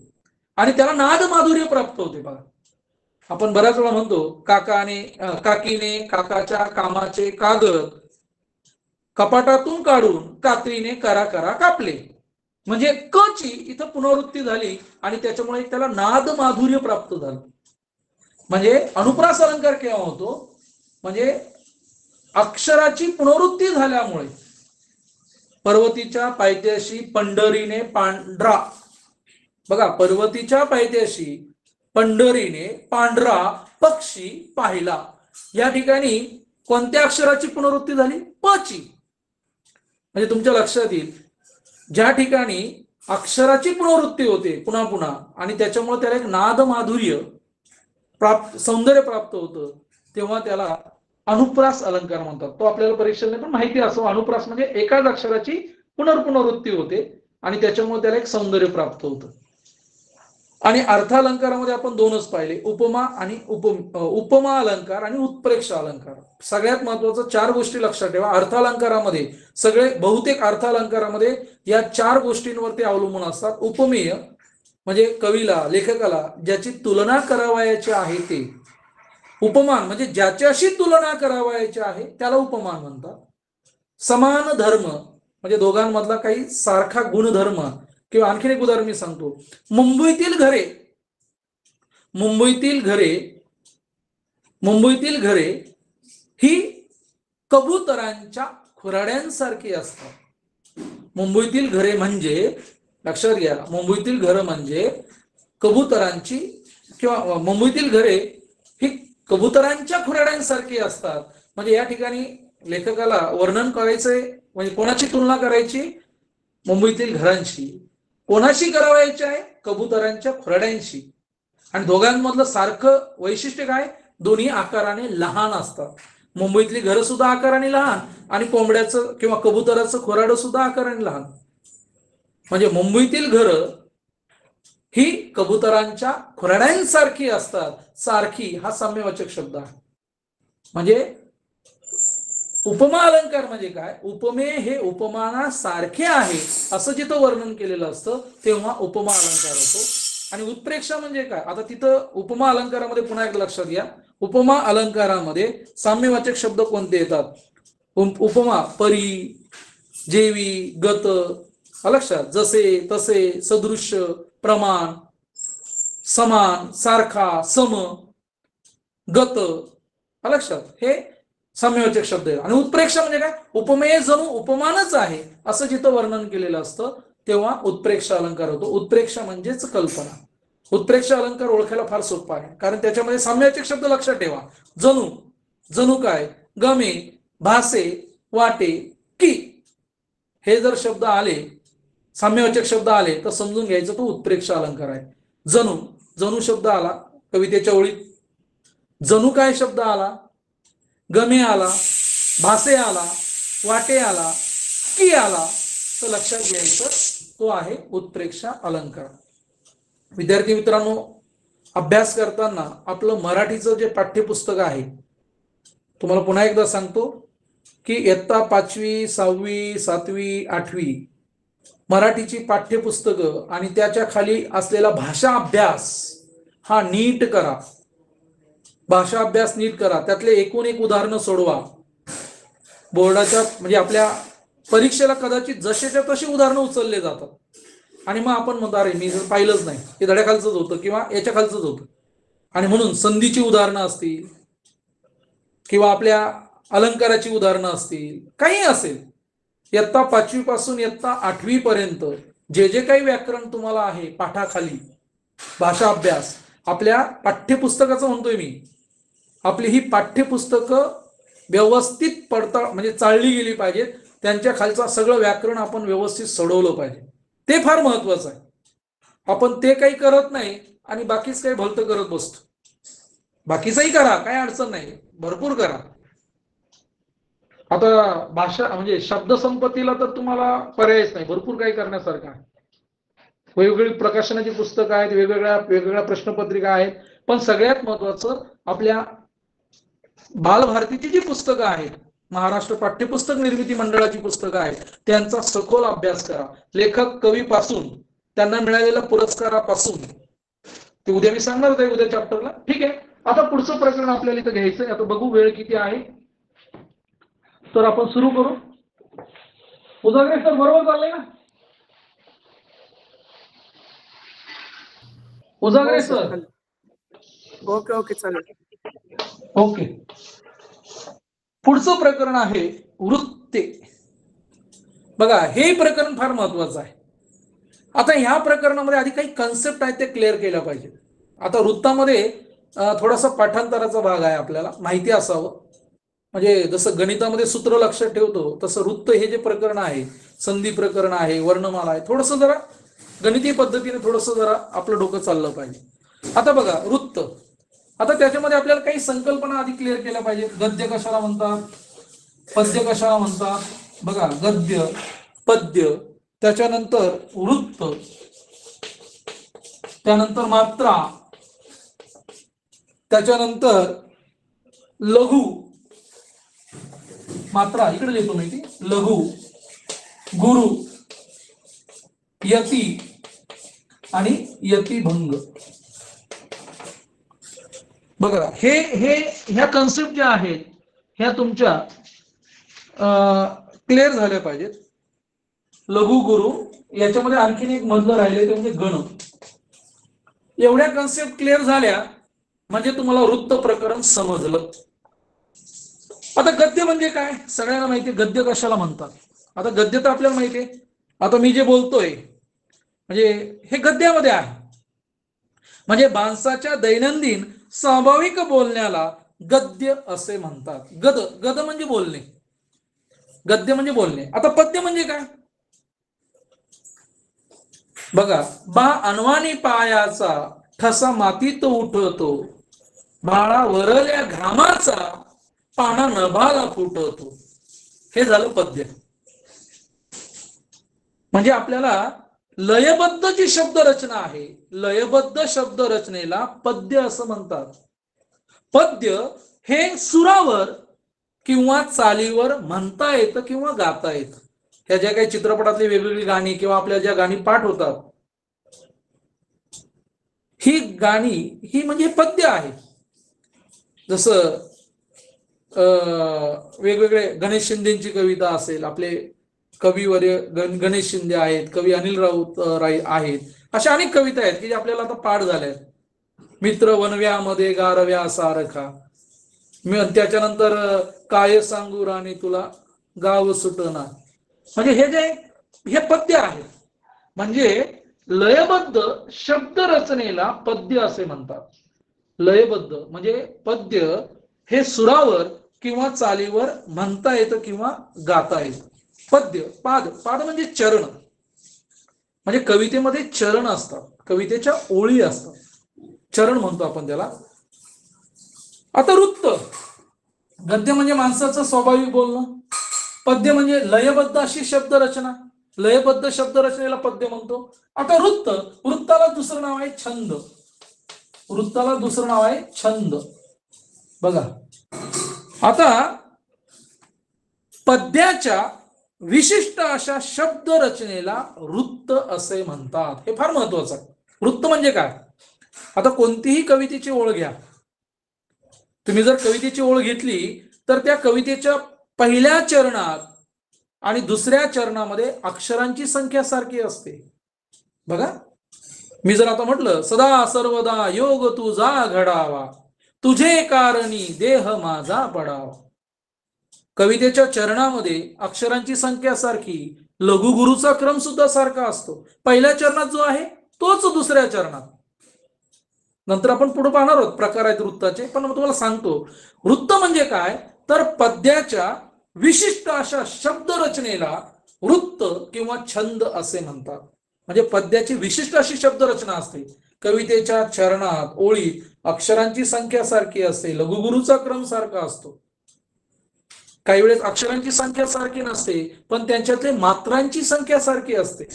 आणि त्याला नाद माधुर्य प्राप्त होते. बघा, आपण बऱ्याच वेळा म्हणतो काकीने काकाच्या कामाचे कागद कपाटातून काढून कात्रीने करा करा कापले. म्हणजे क ची इथं पुनरावृत्ती झाली आणि त्याच्यामुळे त्याला नाद माधुर्य प्राप्त झालं. म्हणजे अनुप्रास अलंकार केव्हा होतो? म्हणजे अक्षराची पुनरावृत्ती झाल्यामुळे. पर्वतीच्या पायथ्याशी पंढरीने पांढरा, बघा, पर्वतीच्या पायथ्याशी पंढरीने पांढरा पक्षी पाहिला. या ठिकाणी कोणत्या अक्षराची पुनरावृत्ती झाली? प ची. म्हणजे तुमच्या लक्षात येईल, ज्या ठिकाणी अक्षराची पुनरावृत्ती होते पुन्हा पुन्हा आणि त्याच्यामुळे त्याला एक नाद माधुर्य सौंदर्य प्राप्त होतं, तेव्हा त्याला अनुप्रास अलंकार म्हणतात. तो आपल्याला परीक्षेला पण माहिती असो. अनुप्रास म्हणजे एकाच अक्षराची पुनरावृत्ती होते आणि त्याच्यामुळे त्याला एक सौंदर्य प्राप्त होतं. आणि अर्थालंकारामध्ये आपण दोनच पाहिले, उपमा आणि उपमा अलंकार आणि उत्प्रेक्ष अलंकार. सगळ्यात महत्वाचं 4 गोष्टी लक्षात ठेवा. अर्थालंकारामध्ये बहुतेक अर्थालंकारामध्ये या 4 गोष्टींवरती अवलंबून असतात. उपमेय म्हणजे कवीला, लेखकाला ज्याची तुलना करावयाची आहे ते. उपमान म्हणजे ज्याच्याशी तुलना करावयाची आहे त्याला उपमान म्हणतात. समान धर्म म्हणजे दोघांमधला काही सारखा गुणधर्म. किंवा आणखीन एक उदाहरण मी सांगतो, मुंबईतील घरे ही कबुतरांच्या खुराड्यांसारखी असतात. मुंबईतील घरे म्हणजे, लक्षात घ्या, मुंबईतील घरं म्हणजे कबुतरांची, किंवा मुंबईतील घरे ही कबुतरांच्या खुराड्यांसारखी असतात. म्हणजे या ठिकाणी लेखकाला वर्णन करायचंय, म्हणजे कोणाची तुलना करायची? मुंबईतील घरांशी. कोणाशी करावायची आहे? कबुतरांच्या खुराड्यांशी. आणि दोघांमधलं सारखं वैशिष्ट्य काय? दोन्ही आकाराने लहान असतात. मुंबईतली घरं सुद्धा आकाराने लहान आणि कोंबड्याचं किंवा कबुतराचं खुराडं सुद्धा आकाराने लहान. म्हणजे मुंबईतील घरं ही कबुतरांच्या खुराड्यांसारखी असतात. सारखी हा साम्यवाचक शब्द आहे. म्हणजे उपमा अलंकार म्हणजे काय? उपमे हे उपमानासारखे आहे असं जिथं वर्णन केलेलं असतं तेव्हा उपमा अलंकार होतो. आणि उत्प्रेक्षा म्हणजे काय? आता तिथं उपमा अलंकारामध्ये पुन्हा एक लक्षात घ्या, उपमा अलंकारामध्ये साम्यवाचक शब्द कोणते येतात? उपमा परी, जेवी, गत, लक्षात, जसे, तसे, सदृश्य, प्रमाण, समान, सारखा, सम, गत, लक्षात, हे साम्यवाचक शब्द आहे. आणि उत्प्रेक्षा म्हणजे काय? उपमेय जणू उपमानच आहे असं जिथं वर्णन केलेलं असतं तेव्हा उत्प्रेक्ष अलंकार होतो. उत्प्रेक्षा म्हणजेच कल्पना. उत्प्रेक्ष अलंकार ओळखायला फार सोपा आहे, कारण त्याच्यामध्ये साम्यवाचक शब्द लक्षात ठेवा. जणू, जणू काय, गमे, भासे, वाटे, की, हे जर शब्द आले, साम्यवाचक शब्द आले तर समजून घ्यायचं तो उत्प्रेक्ष अलंकार आहे. जणू, जणू शब्द आला कवितेच्या ओळीत, जणू काय शब्द आला, गमे आला, भासे आला, वाटे आला, की आला, तर लक्षात घ्यायचं तो आहे उत्प्रेक्षा अलंकार. विद्यार्थी मित्रांनो, अभ्यास करताना आपलं मराठीचं जे पाठ्यपुस्तक आहे, तुम्हाला पुन्हा एकदा सांगतो की इयत्ता 5वी, 6वी, 7वी, 8वी मराठीची पाठ्यपुस्तकं आणि त्याच्या खाली असलेला भाषा अभ्यास हा नीट करा. भाषा अभ्यास नीट करा. त्यातले एकूण एक उदाहरणं सोडवा. बोर्डाच्या म्हणजे आपल्या परीक्षेला कदाचित जसेच्या तशी उदाहरणं उचलले जातात आणि मग आपण म्हणतो अरे मी पाहिलंच नाही, हे धड्याखालचंच होतं किंवा याच्या खालचंच होतं. आणि म्हणून संधीची उदाहरणं असतील किंवा आपल्या अलंकाराची उदाहरणं असतील, काही असेल, इयत्ता 5वी पासून इयत्ता 8वी पर्यंत जे जे काही व्याकरण तुम्हाला आहे पाठाखाली, भाषा अभ्यास आपल्या पाठ्यपुस्तकाचं म्हणतोय मी, आपली ही पुस्तकं व्यवस्थित पडताळ म्हणजे चालली गेली पाहिजेत. त्यांच्या खालचं सगळं व्याकरण आपण व्यवस्थित सोडवलं पाहिजे. ते फार महत्वाचं आहे. आपण ते काही करत नाही आणि बाकीच काही भलतं करत बसतो. बाकीचंही करा, काही अडचण नाही, भरपूर करा. आता भाषा म्हणजे शब्द संपत्तीला तर तुम्हाला पर्यायच नाही, भरपूर काही करण्यासारखं आहे. वेगवेगळी प्रकाशनाची पुस्तकं आहेत, वेगवेगळ्या प्रश्नपत्रिका आहेत, पण सगळ्यात महत्वाचं आपल्या बालभारतीची जी पुस्तकं आहेत, महाराष्ट्र पाठ्यपुस्तक निर्मिती मंडळाची पुस्तकं आहेत, त्यांचा सखोल अभ्यास करा. लेखक कवीपासून त्यांना मिळालेल्या पुरस्कारापासून, ते उद्या मी सांगणार होते उद्या चॅप्टरला. ठीक आहे, आता पुढचं प्रकरण आपल्याला इथं घ्यायचंय. आता बघू वेळ किती आहे, तर आपण सुरू करू. उजागरे सर बरोबर चाललंय ना? उजागरे सर ओके ओके चालेल. ओके, पुढचं प्रकरण आहे वृत्ते. बघा, हे प्रकरण फार महत्वाचं आहे. आता ह्या प्रकरणामध्ये आधी काही कन्सेप्ट आहेत ते क्लिअर केल्या पाहिजे. आता वृत्तामध्ये थोडासा पाठांतराचा भाग आहे, आपल्याला माहिती असावं. म्हणजे जसं गणितामध्ये सूत्र लक्षात ठेवतो तसं वृत्त हे जे प्रकरण आहे, संधी प्रकरण आहे, वर्णमाला आहे, थोडंसं जरा गणितीय पद्धतीने थोडंसं जरा आपलं डोकं चाललं पाहिजे. आता बघा वृत्त, आता त्याच्यामध्ये आपल्याला काही संकल्पना आधी क्लिअर केल्या पाहिजे. गद्य कशाला म्हणतात, पद्य कशाला म्हणतात. बघा, गद्य, पद्य, त्याच्यानंतर वृत्त, त्यानंतर मात्रा, त्याच्यानंतर लघु मात्रा, इकडे लिहितो माहिती, लघु, गुरु, यती आणि यतिभंग. बघा, ह्या कन्सेप्ट ज्या आहेत ह्या तुमच्या क्लिअर झाल्या पाहिजेत. लघु, गुरु, याच्यामध्ये आणखीन एक मधलं राहिले ते म्हणजे गण. एवढ्या कन्सेप्ट क्लिअर झाल्या म्हणजे तुम्हाला वृत्त प्रकरण समजलं. आता गद्य म्हणजे काय, सगळ्यांना माहिती आहे गद्य कशाला म्हणतात. आता गद्य तर आपल्याला माहिती आहे. आता मी जे बोलतोय म्हणजे हे गद्यामध्ये आहे. म्हणजे माणसाच्या दैनंदिन स्वाभाविक बोलण्याला गद्य असे म्हणतात. गद म्हणजे बोलणे, गद्य म्हणजे बोलणे. आता पद्य म्हणजे काय, बघा, बा अनवाणी पायाचा ठसा मातीत उठवतो, बाळा वरल्या घामाचा पाना नभाला फुटवतो. हे झालं पद्य. म्हणजे आपल्याला लयबद्ध जी शब्द रचना आहे, लयबद्ध शब्द रचनेला पद्य असं म्हणतात. पद्य हे सुरावर किंवा चालीवर म्हणता येतं किंवा गाता येतं. ह्या ज्या काही चित्रपटातली वेगवेगळी गाणी किंवा आपल्या ज्या गाणी पाठ होतात, ही गाणी ही म्हणजे पद्य आहे. जसं वेगवेगळे गणेश शिंदेची कविता असेल, आपले कवीवर्य गणेश शिंदे आहेत, कवी अनिल राऊत आहेत, अशा अनेक कविता आहेत की जे आपल्याला आता पाठ झाल्या आहेत. मित्र वनव्यामध्ये गारव्या सारखा, त्याच्यानंतर काय सांगू राणी तुला गाव सुटना. म्हणजे हे जे हे पद्य आहे. म्हणजे लयबद्ध शब्द रचनेला पद्य असे म्हणतात. लयबद्ध म्हणजे पद्य हे सुरावर किंवा चालीवर म्हणता येतं किंवा गाता येतं. पद्य, पाद, पाद म्हणजे चरण. म्हणजे कवितेमध्ये चरण असतात, कवितेच्या ओळी असतात, चरण म्हणतो आपण त्याला. आता वृत्त, गद्य म्हणजे माणसाचं स्वाभाविक बोलणं, पद्य म्हणजे लयबद्ध अशी शब्द रचना, लयबद्ध शब्द रचनेला पद्य म्हणतो. आता वृत्त, वृत्ताला दुसरं नाव आहे छंद. वृत्ताला दुसरं नाव आहे छंद. बघा, आता पद्याच्या विशिष्ट अशा शब्द रचनेला वृत्त असे म्हणतात. हे फार महत्वाचं आहे. वृत्त म्हणजे काय, आता कोणतीही कवितेची ओळ घ्या तुम्ही. जर कवितेची ओळ घेतली तर त्या कवितेच्या पहिल्या चरणात आणि दुसऱ्या चरणामध्ये अक्षरांची संख्या सारखी असते. बघा, मी जर आता म्हटलं सदा सर्वदा योग तुझा घडावा, तुझे कारणी देह माझा पडावा. कवितेच्या चरणामध्ये अक्षरांची संख्या सारखी, लघु गुरुचा क्रम सुद्धा सारखा असतो. पहिल्या चरणात जो आहे तोच दुसऱ्या चरणात. नंतर आपण पुढे पाहणार आहोत प्रकार आहेत वृत्ताचे, पण तुम्हाला सांगतो वृत्त म्हणजे काय, तर पद्याच्या विशिष्ट अशा शब्द रचनेला वृत्त किंवा छंद असे म्हणतात. म्हणजे पद्याची विशिष्ट अशी शब्द रचना असते. कवितेच्या चरणात ओळीत अक्षरांची संख्या सारखी असते, लघुगुरूचा क्रम सारखा असतो. काही वेळेस अक्षरांची संख्या सारखी नसते, पण त्यांच्यातले मात्रांची संख्या सारखी असते.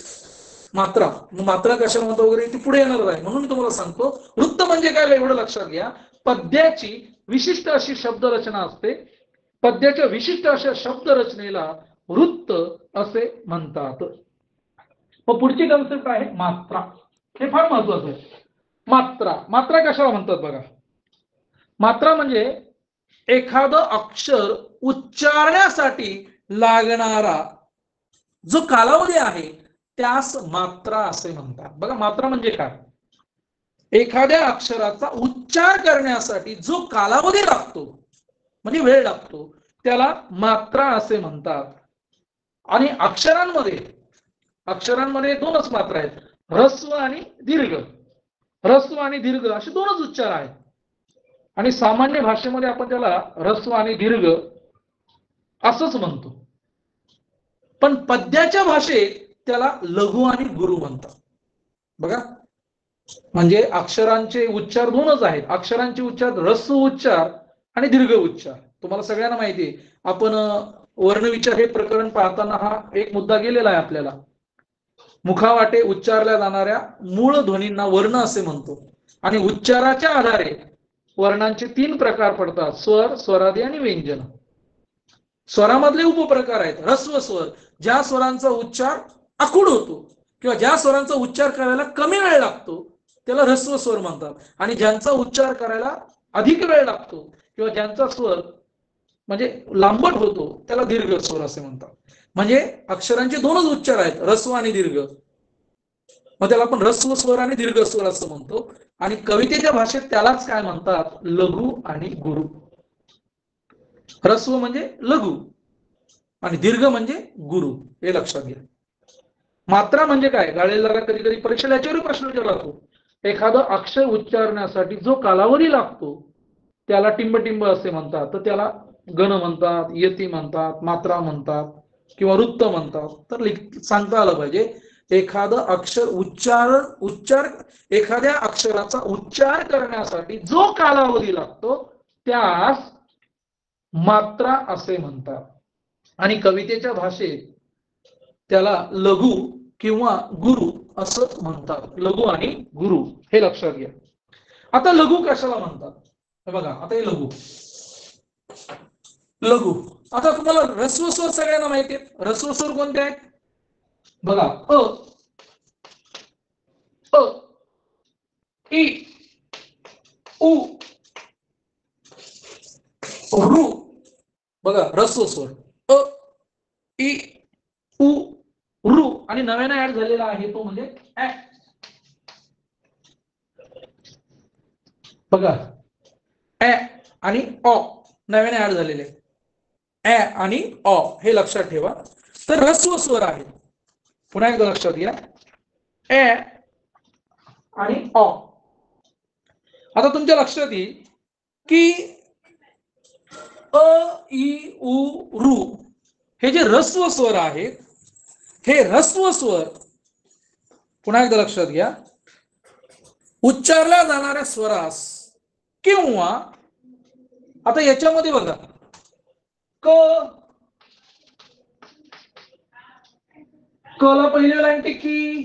मात्रा. मात्रा कशाला म्हणतो वगैरे ती पुढे येणार आहे, म्हणून मी तुम्हाला सांगतो. वृत्त म्हणजे काय एवढं लक्षात घ्या. पद्याची विशिष्ट अशी शब्दरचना असते. पद्याच्या विशिष्ट अशा शब्दरचनेला वृत्त असे म्हणतात. मग पुढची कन्सेप्ट आहे मात्रा. हे फार महत्वाचं आहे. मात्रा. मात्रा कशाला म्हणतात बघा. मात्रा म्हणजे एखादं अक्षर उच्चारण्यासाठी लागणारा जो कालावधी आहे त्यास मात्रा असे म्हणतात. बघा मात्रा म्हणजे काय. एखाद्या अक्षराचा उच्चार करण्यासाठी जो कालावधी लागतो म्हणजे वेळ लागतो त्याला मात्रा असे म्हणतात. आणि अक्षरांमध्ये दोनच मात्रा आहेत, ह्रस्व आणि दीर्घ. ह्रस्व आणि दीर्घ असे दोनच उच्चार आहेत. आणि सामान्य भाषेमध्ये आपण त्याला ह्रस्व आणि दीर्घ असंच म्हणतो. पण पद्याच्या भाषेत त्याला लघु आणि गुरु म्हणतात. बघा म्हणजे अक्षरांचे उच्चार दोनच आहेत. अक्षरांचे उच्चार ह्रस्व उच्चार आणि दीर्घ उच्चार. तुम्हाला सगळ्यांना माहिती आहे, आपण वर्णविचार हे प्रकरण पाहताना हा एक मुद्दा गेलेला आहे आपल्याला. मुखावाटे उच्चारल्या जाणाऱ्या मूळ ध्वनींना वर्ण असे म्हणतो. आणि उच्चाराच्या आधारे वर्णांचे 3 प्रकार पडतात, स्वर, स्वरादी आणि व्यंजन. स्वरामधले उपप्रकार आहेत. ह्रस्व स्वर, ज्या स्वरांचा उच्चार आखूड होतो किंवा ज्या स्वरांचा उच्चार करायला कमी वेळ लागतो त्याला ह्रस्व स्वर म्हणतात. आणि ज्यांचा उच्चार करायला अधिक वेळ लागतो किंवा ज्यांचा स्वर म्हणजे लांबट होतो त्याला दीर्घ स्वर असे म्हणतात. म्हणजे अक्षरांचे दोनच उच्चार आहेत, ह्रस्व आणि दीर्घ. मग त्याला आपण ह्रस्व स्वर आणि दीर्घ स्वर असं म्हणतो. आणि कवितेच्या भाषेत त्यालाच काय म्हणतात, लघु आणि गुरु. ह्रस्व म्हणजे लघु आणि दीर्घ म्हणजे गुरु, हे लक्षात घ्या. मात्रा म्हणजे काय, गाळेला कधी कधी परीक्षेला याच्यावर प्रश्न विचारला जातो. एखादं अक्षर उच्चारण्यासाठी जो कालावधी लागतो त्याला टिंबटिंब असे म्हणतात. तर त्याला गण म्हणतात, यती म्हणतात, मात्रा म्हणतात किंवा वृत्त म्हणतात. तर सांगता आलं पाहिजे एखादं अक्षर एखाद्या अक्षराचा उच्चार करण्यासाठी जो कालावधी लागतो त्यास मात्रा असे म्हणतात. आणि कवितेच्या भाषेत त्याला लघु किंवा गुरु असं म्हणतात. लघु आणि गुरु हे लक्षात घ्या. आता लघु कशाला म्हणतात हे बघा. आता हे लघु. आता तुम्हाला ह्रस्व स्वर सगळ्यांना माहिती आहेत. ह्रस्व स्वर कोणते आहेत बघा. अ, इ, उ, ऋ. बघा ह्रस्व स्वर अ, इ, उ, ऋ. आणि नव्याने ऍड झालेला आहे तो म्हणजे ऍ. बघा ऍ आणि अ नव्याने ऍड झालेले. ऍ आणि अ हे लक्षात ठेवा. तर ह्रस्व स्वर आहे. पुन्हा एकदा लक्षात घ्या, ऍ आणि अ. आता तुमच्या लक्षात येईल की अ, इ, उ, ऋ हे जे ह्रस्व स्वर आहेत हे ह्रस्व स्वर पुन्हा एकदा लक्षात घ्या, उच्चारल्या जाणाऱ्या स्वरास किंवा आता याच्यामध्ये बघा क ला पहिली लाईन टिकी,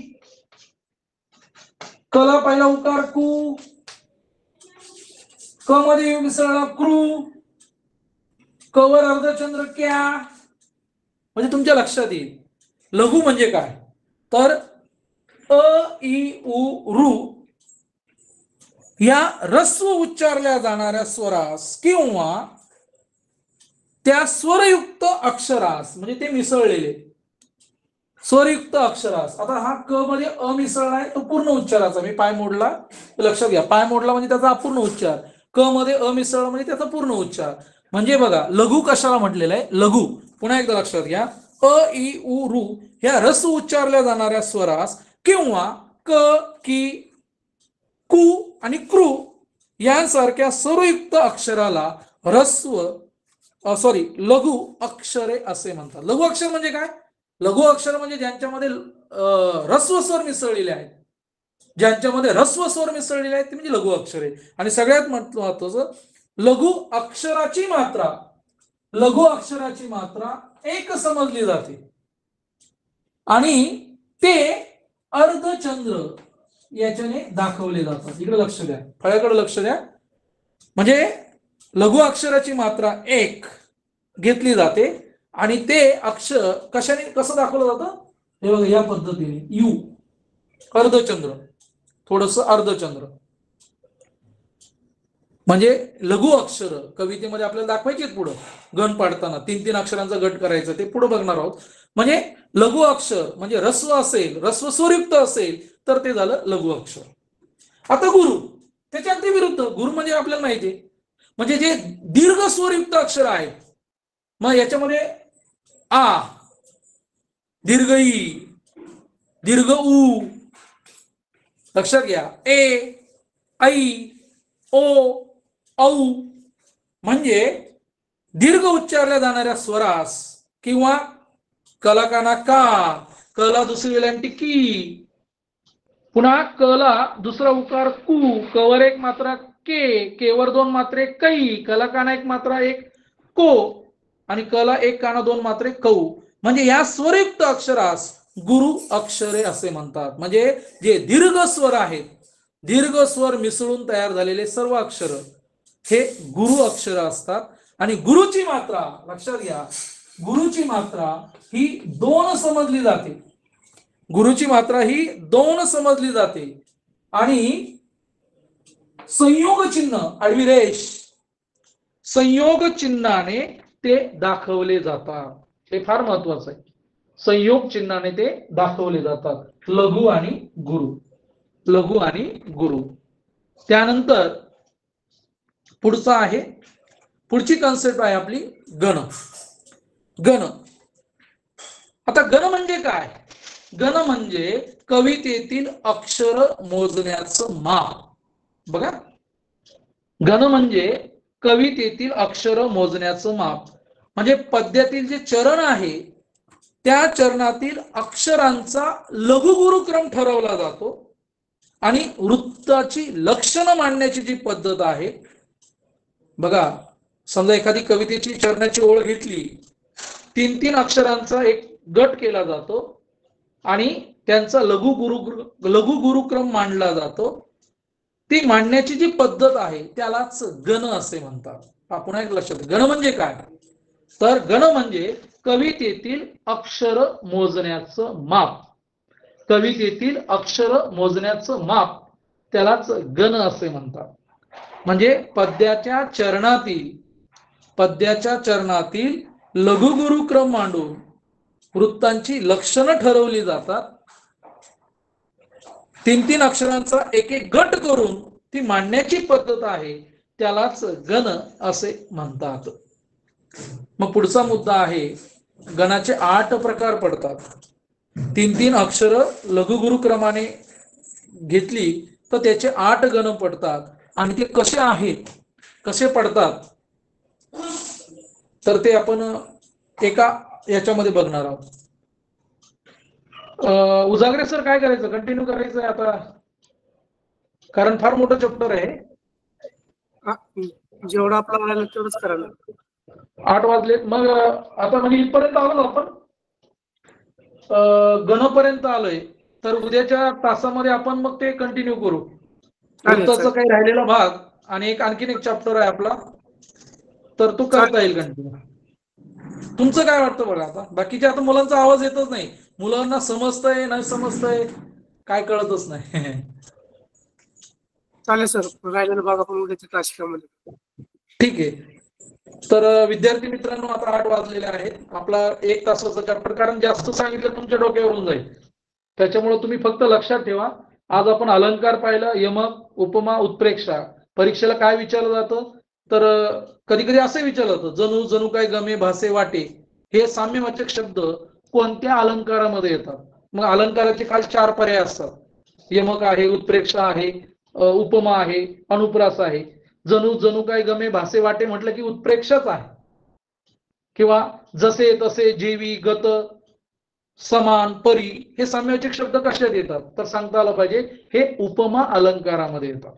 क ला पहिला उकार कु, क मध्ये मिसळला क्रू, क वर अर्धचंद्र क्या. म्हणजे तुमच्या लक्षात येईल लघु म्हणजे काय. तर अ, इ, उ, ऋ या ह्रस्व उच्चारल्या जाणाऱ्या स्वरास किंवा त्या स्वरयुक्त अक्षरास म्हणजे ते मिसळलेले स्वरयुक्त अक्षरास. आता हा क मध्ये अ मिसळलाय तो पूर्ण उच्चाराचा. मी पाय मोडला लक्षात घ्या, पाय मोडला म्हणजे त्याचा अपूर्ण उच्चार, क मध्ये अ मिसळला म्हणजे त्याचा पूर्ण उच्चार. म्हणजे बघा लघु कशाला म्हटलेलं आहे, लघु. पुन्हा एकदा लक्षात घ्या, अ, इ, उ, ऋ ह्या ह्रस्व उच्चारल्या जाणाऱ्या स्वरास किंवा क, की, कु आणि कृ यांसारख्या स्वरयुक्त अक्षराला लघु अक्षरे असे म्हणतात. लघु अक्षर म्हणजे काय, लघु अक्षर म्हणजे ज्यांच्यामध्ये ह्रस्व स्वर मिसळलेले आहेत. ज्यांच्यामध्ये ह्रस्व स्वर मिसळलेले आहेत ते म्हणजे लघु अक्षरे. आणि सगळ्यात महत्वाचं लघु अक्षराची मात्रा एक समजली जाते आणि ते अर्धचंद्र याच्याने दाखवले जातात. इकडे लक्ष द्या, फळ्याकडे लक्ष द्या. म्हणजे लघु अक्षराची मात्रा एक घेतली जाते आणि ते अक्षर कशाने कसं दाखवलं जातं हे बघा या पद्धतीने यू, अर्धचंद्र, थोडस अर्धचंद्र. म्हणजे लघु अक्षर कवितेमध्ये आपल्याला दाखवायचे पुढं गण पाडताना 3-3 अक्षरांचा गट करायचा, ते पुढे बघणार आहोत. म्हणजे लघु अक्षर म्हणजे ऱ्हस्व असेल, ऱ्हस्व स्वरयुक्त असेल तर ते झालं लघु अक्षर. आता गुरु त्याच्या अगदी विरुद्ध. गुरु म्हणजे आपल्याला माहिती आहे म्हणजे जे दीर्घ स्वरयुक्त अक्षर आहेत. मग याच्यामध्ये आ, दीर्घ ई, दीर्घ उ, लक्षात घ्या, ए, ऐ, ओ, औ, म्हणजे दीर्घ उच्चारल्या जाणाऱ्या स्वरास किंवा कलाकाना का, कला दुसरी वेलांटी की, पुन्हा कला दुसरा उकार कु, कवर एक मात्रा के, केवर 2 मात्रे कै, कलाकाना एक मात्रा एक को आणि कला एक काना 2 मात्रे कौ. म्हणजे या स्वरयुक्त अक्षरास गुरु अक्षरे असे म्हणतात. म्हणजे जे दीर्घ स्वर आहेत, दीर्घ स्वर मिसळून तयार झालेले सर्व अक्षर हे गुरु अक्षर असतात. आणि गुरुची मात्रा लक्षात घ्या, गुरुची मात्रा ही 2 समजली जाते. गुरुची मात्रा ही 2 समजली जाते आणि संयोग चिन्ह, आडवी रेष, संयोग चिन्हाने ते दाखवले जातात. हे फार महत्वाचं आहे. संयोग चिन्हाने ते दाखवले जातात, लघु आणि गुरु, लघु आणि गुरु. त्यानंतर पुढचा आहे, पुढची कन्सेप्ट आहे आपली गण. गण. आता गण म्हणजे काय? गण म्हणजे कवितेतील अक्षर मोजण्याचं माप. बघा, गण म्हणजे कवितेतील अक्षर मोजण्याचं माप. म्हणजे पद्यातील जे चरण आहे त्या चरणातील अक्षरांचा लघुगुरुक्रम ठरवला जातो आणि वृत्ताची लक्षणं मांडण्याची जी पद्धत आहे. बघा, समजा एखादी कवितेची चरणाची ओळ घेतली, 3-3 अक्षरांचा एक गट केला जातो आणि त्यांचा लघुगुरुक्रम मांडला जातो. ती मांडण्याची जी पद्धत आहे त्यालाच गण असे म्हणतात. पुन्हा एक लक्षात, गण म्हणजे काय? तर गण म्हणजे कवितेतील अक्षर मोजण्याचं माप. कवितेतील अक्षर मोजण्याचं माप त्यालाच गण असे म्हणतात. म्हणजे पद्याच्या चरणातील लघुगुरुक्रम मांडून वृत्तांची लक्षणं ठरवली जातात. 3-3 अक्षरांचा एक एक गट करून ती मांडण्याची पद्धत आहे त्यालाच गण असे म्हणतात. मग पुढचा मुद्दा आहे, गणाचे 8 प्रकार पडतात. 3-3 अक्षर लघुगुरुक्रमाने घेतली तर त्याचे 8 गण पडतात. आणि ते कसे आहेत, कसे पडतात तर ते आपण एका याच्यामध्ये बघणार आहोत. उजागरे सर काय करायचं, कंटिन्यू करायचं आहे आता, कारण फार मोठं चॅप्टर आहे. जेवढं आपला वेळ तेवढंच करायला. 8 वाजलेत. मग आता म्हणजे इथपर्यंत आलो ना आपण, गणपर्यंत आलोय. तर उद्याच्या तासामध्ये आपण मग ते कंटिन्यू करू. वृत्ताचा काही राहिलेला भाग आणि आणखीन एक चॅप्टर आहे आपला, तर तो करता येईल कंटिन्यू. तुमचं काय वाटतं बघा. आता बाकीच्या आता मुलांचा आवाज येतच नाही, मुलांना समजतंय नाही समजतंय काय कळतच नाही. चालेल सर, राहिलेला भाग आपण उद्याच्या तासिकामध्ये. ठीक आहे. तर विद्यार्थी मित्रांनो, आता 8 वाजलेले आहेत. आपला 1 तासाचा चॅप्टर, कारण जास्त सांगितलं तुमच्या डोक्यावरून जाईल, त्याच्यामुळे तुम्ही फक्त लक्षात ठेवा. आज आपण अलंकार पाहिलं, यमक, उपमा, उत्प्रेक्षा. परीक्षेला काय विचारलं जातं तर कधी कधी असं विचारलं जातं, जणू, जणू काय, गमे, भासे, वाटे, हे साम्यवाचक शब्द कोणत्या अलंकारामध्ये येतात. मग अलंकाराचे काल 4 पर्याय असतात. यमक आहे, उत्प्रेक्षा आहे, उपमा आहे, अनुप्रास आहे. जणू, जणू काय, गमे, भासे, वाटे म्हटलं की उत्प्रेक्षाच आहे. किंवा जसे तसे, जेवी, गत, समान, परी, हे साम्यवाचक शब्द कशात येतात तर सांगता आलं पाहिजे, हे उपमा अलंकारामध्ये येतात.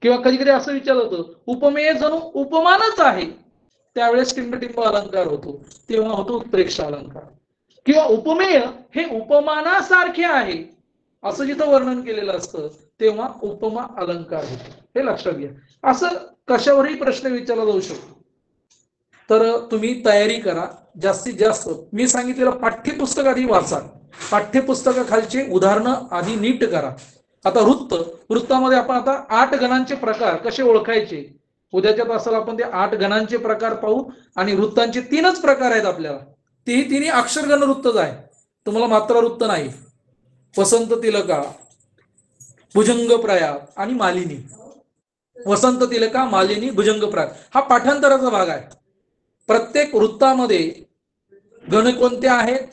किंवा कधी कधी असं विचारलं होतं, उपमेय जणू उपमानच आहे, त्यावेळेस टिंबटिंब अलंकार होतो, तेव्हा होतो उत्प्रेक्षा अलंकार. किंवा उपमेय हे उपमानासारखे आहे, असं जिथं वर्णन केलेलं असतं तेव्हा उपमा अलंकार होतो. हे लक्षात घ्या. असं कशावरही प्रश्न विचारला जाऊ शकतो. तर तुम्ही तयारी करा जास्तीत जास्त. मी सांगितलेलं पाठ्यपुस्तक आधी वाचा, पाठ्यपुस्तकाखालचे उदाहरणं आधी नीट करा. आता वृत्तामध्ये आपण आता 8 गणांचे प्रकार कसे ओळखायचे, उद्याच्या तासाला आपण ते 8 गणांचे प्रकार पाहू. आणि वृत्तांचे 3च प्रकार आहेत आपल्याला. तिन्ही अक्षरगण वृत्तच आहे, तुम्हाला मात्रा वृत्त नाही. वसंत तिलका, भुजंगप्राया आणि मालिनी. वसंत तिलका, मालिनी, भुजंगप्राय हा पाठांतराचा भाग आहे. प्रत्येक वृत्तामध्ये गण कोणते आहेत,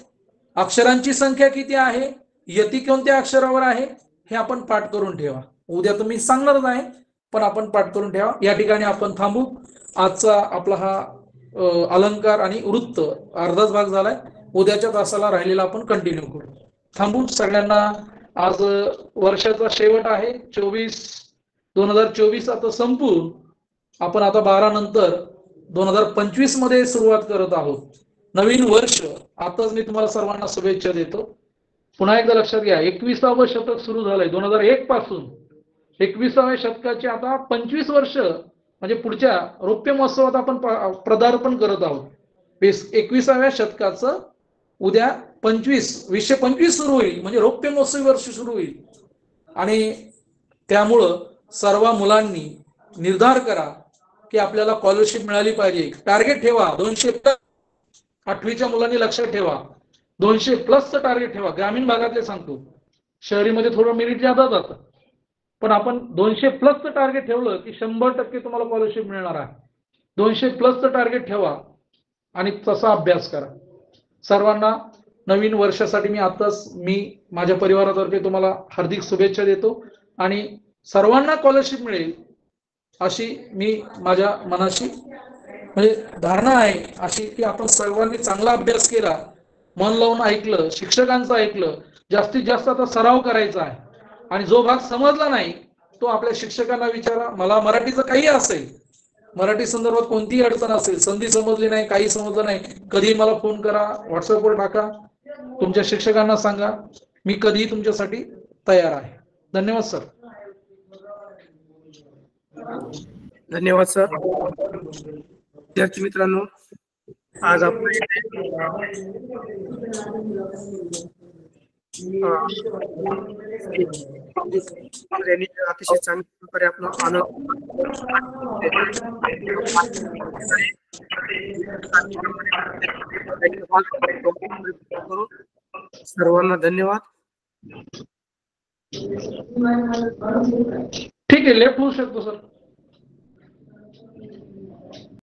अक्षरांची संख्या किती आहे, यती कोणत्या अक्षरावर आहे, हे आपण पाठ करून ठेवा. उद्या तुम्ही सांगणारच आहे, पण आपण पाठ करून ठेवा. या ठिकाणी आपण थांबू. आजचा आपला हा अलंकार आणि वृत्त अर्धाच भाग झालाय. उद्याच्या तासाला राहिलेला आपण कंटिन्यू करू. थांबू. सगळ्यांना आज वर्षाचा शेवट आहे. 2024 आता संपून आपण आता 12 नंतर 2025 मध्ये सुरुवात करत आहोत. नवीन वर्ष. आताच मी तुम्हाला सर्वांना शुभेच्छा देतो. पुन्हा एकदा लक्षात घ्या, 21वावं शतक सुरू झालंय 2001 पासून. 21व्या शतकाचे आता 25 वर्ष, म्हणजे पुढच्या रौप्य महोत्सवात आपण पदार्पण करत आहोत. 21व्या शतकाचं उद्या 2025 सुरू होईल, म्हणजे रौप्य महोत्सवी वर्ष सुरू होईल. आणि त्यामुळं सर्व मुलांनी निर्धार करा की आपल्याला स्कॉलरशिप मिळाली पाहिजे. टार्गेट ठेवा 200+. 8वीच्या मुलांनी लक्षात ठेवा 200+चं टार्गेट ठेवा. ग्रामीण भागातले सांगतो, शहरीमध्ये थोडं मेरिट जादा जातं, पण आपण 200+चं टार्गेट ठेवलं की 100% तुम्हाला स्कॉलरशिप मिळणार आहे. 200+चं टार्गेट ठेवा आणि तसा अभ्यास करा. सर्वांना नवीन वर्षासाठी मी माझ्या परिवारातर्फे तुम्हाला हार्दिक शुभेच्छा देतो. आणि सर्वांना स्कॉलरशिप मिळेल अशी मी माझ्या मनाशी म्हणजे धारणा आहे, अशी की आपण सर्वांनी चांगला अभ्यास केला, मन लावून ऐकलं, शिक्षकांचं ऐकलं. जास्तीत जास्त आता सराव करायचा आहे. आणि जो भाग समजला नाही तो आपल्या शिक्षकांना विचारा. मला मराठीचं काही असेल, मराठी संदर्भात कोणतीही अडचण असेल, संधी समजली नाही, काही समजलं नाही, कधीही मला फोन करा, व्हॉट्सअपवर टाका, तुमच्या शिक्षकांना सांगा. मी कधीही तुमच्यासाठी तयार आहे. धन्यवाद सर. धन्यवाद सर. विद्यार्थी मित्रांनो, आज आपण अतिशय चांगल्या प्रकारे आपला आनंद सर्वांना धन्यवाद. ठीक आहे, लेफ्ट होऊ शकतो सर.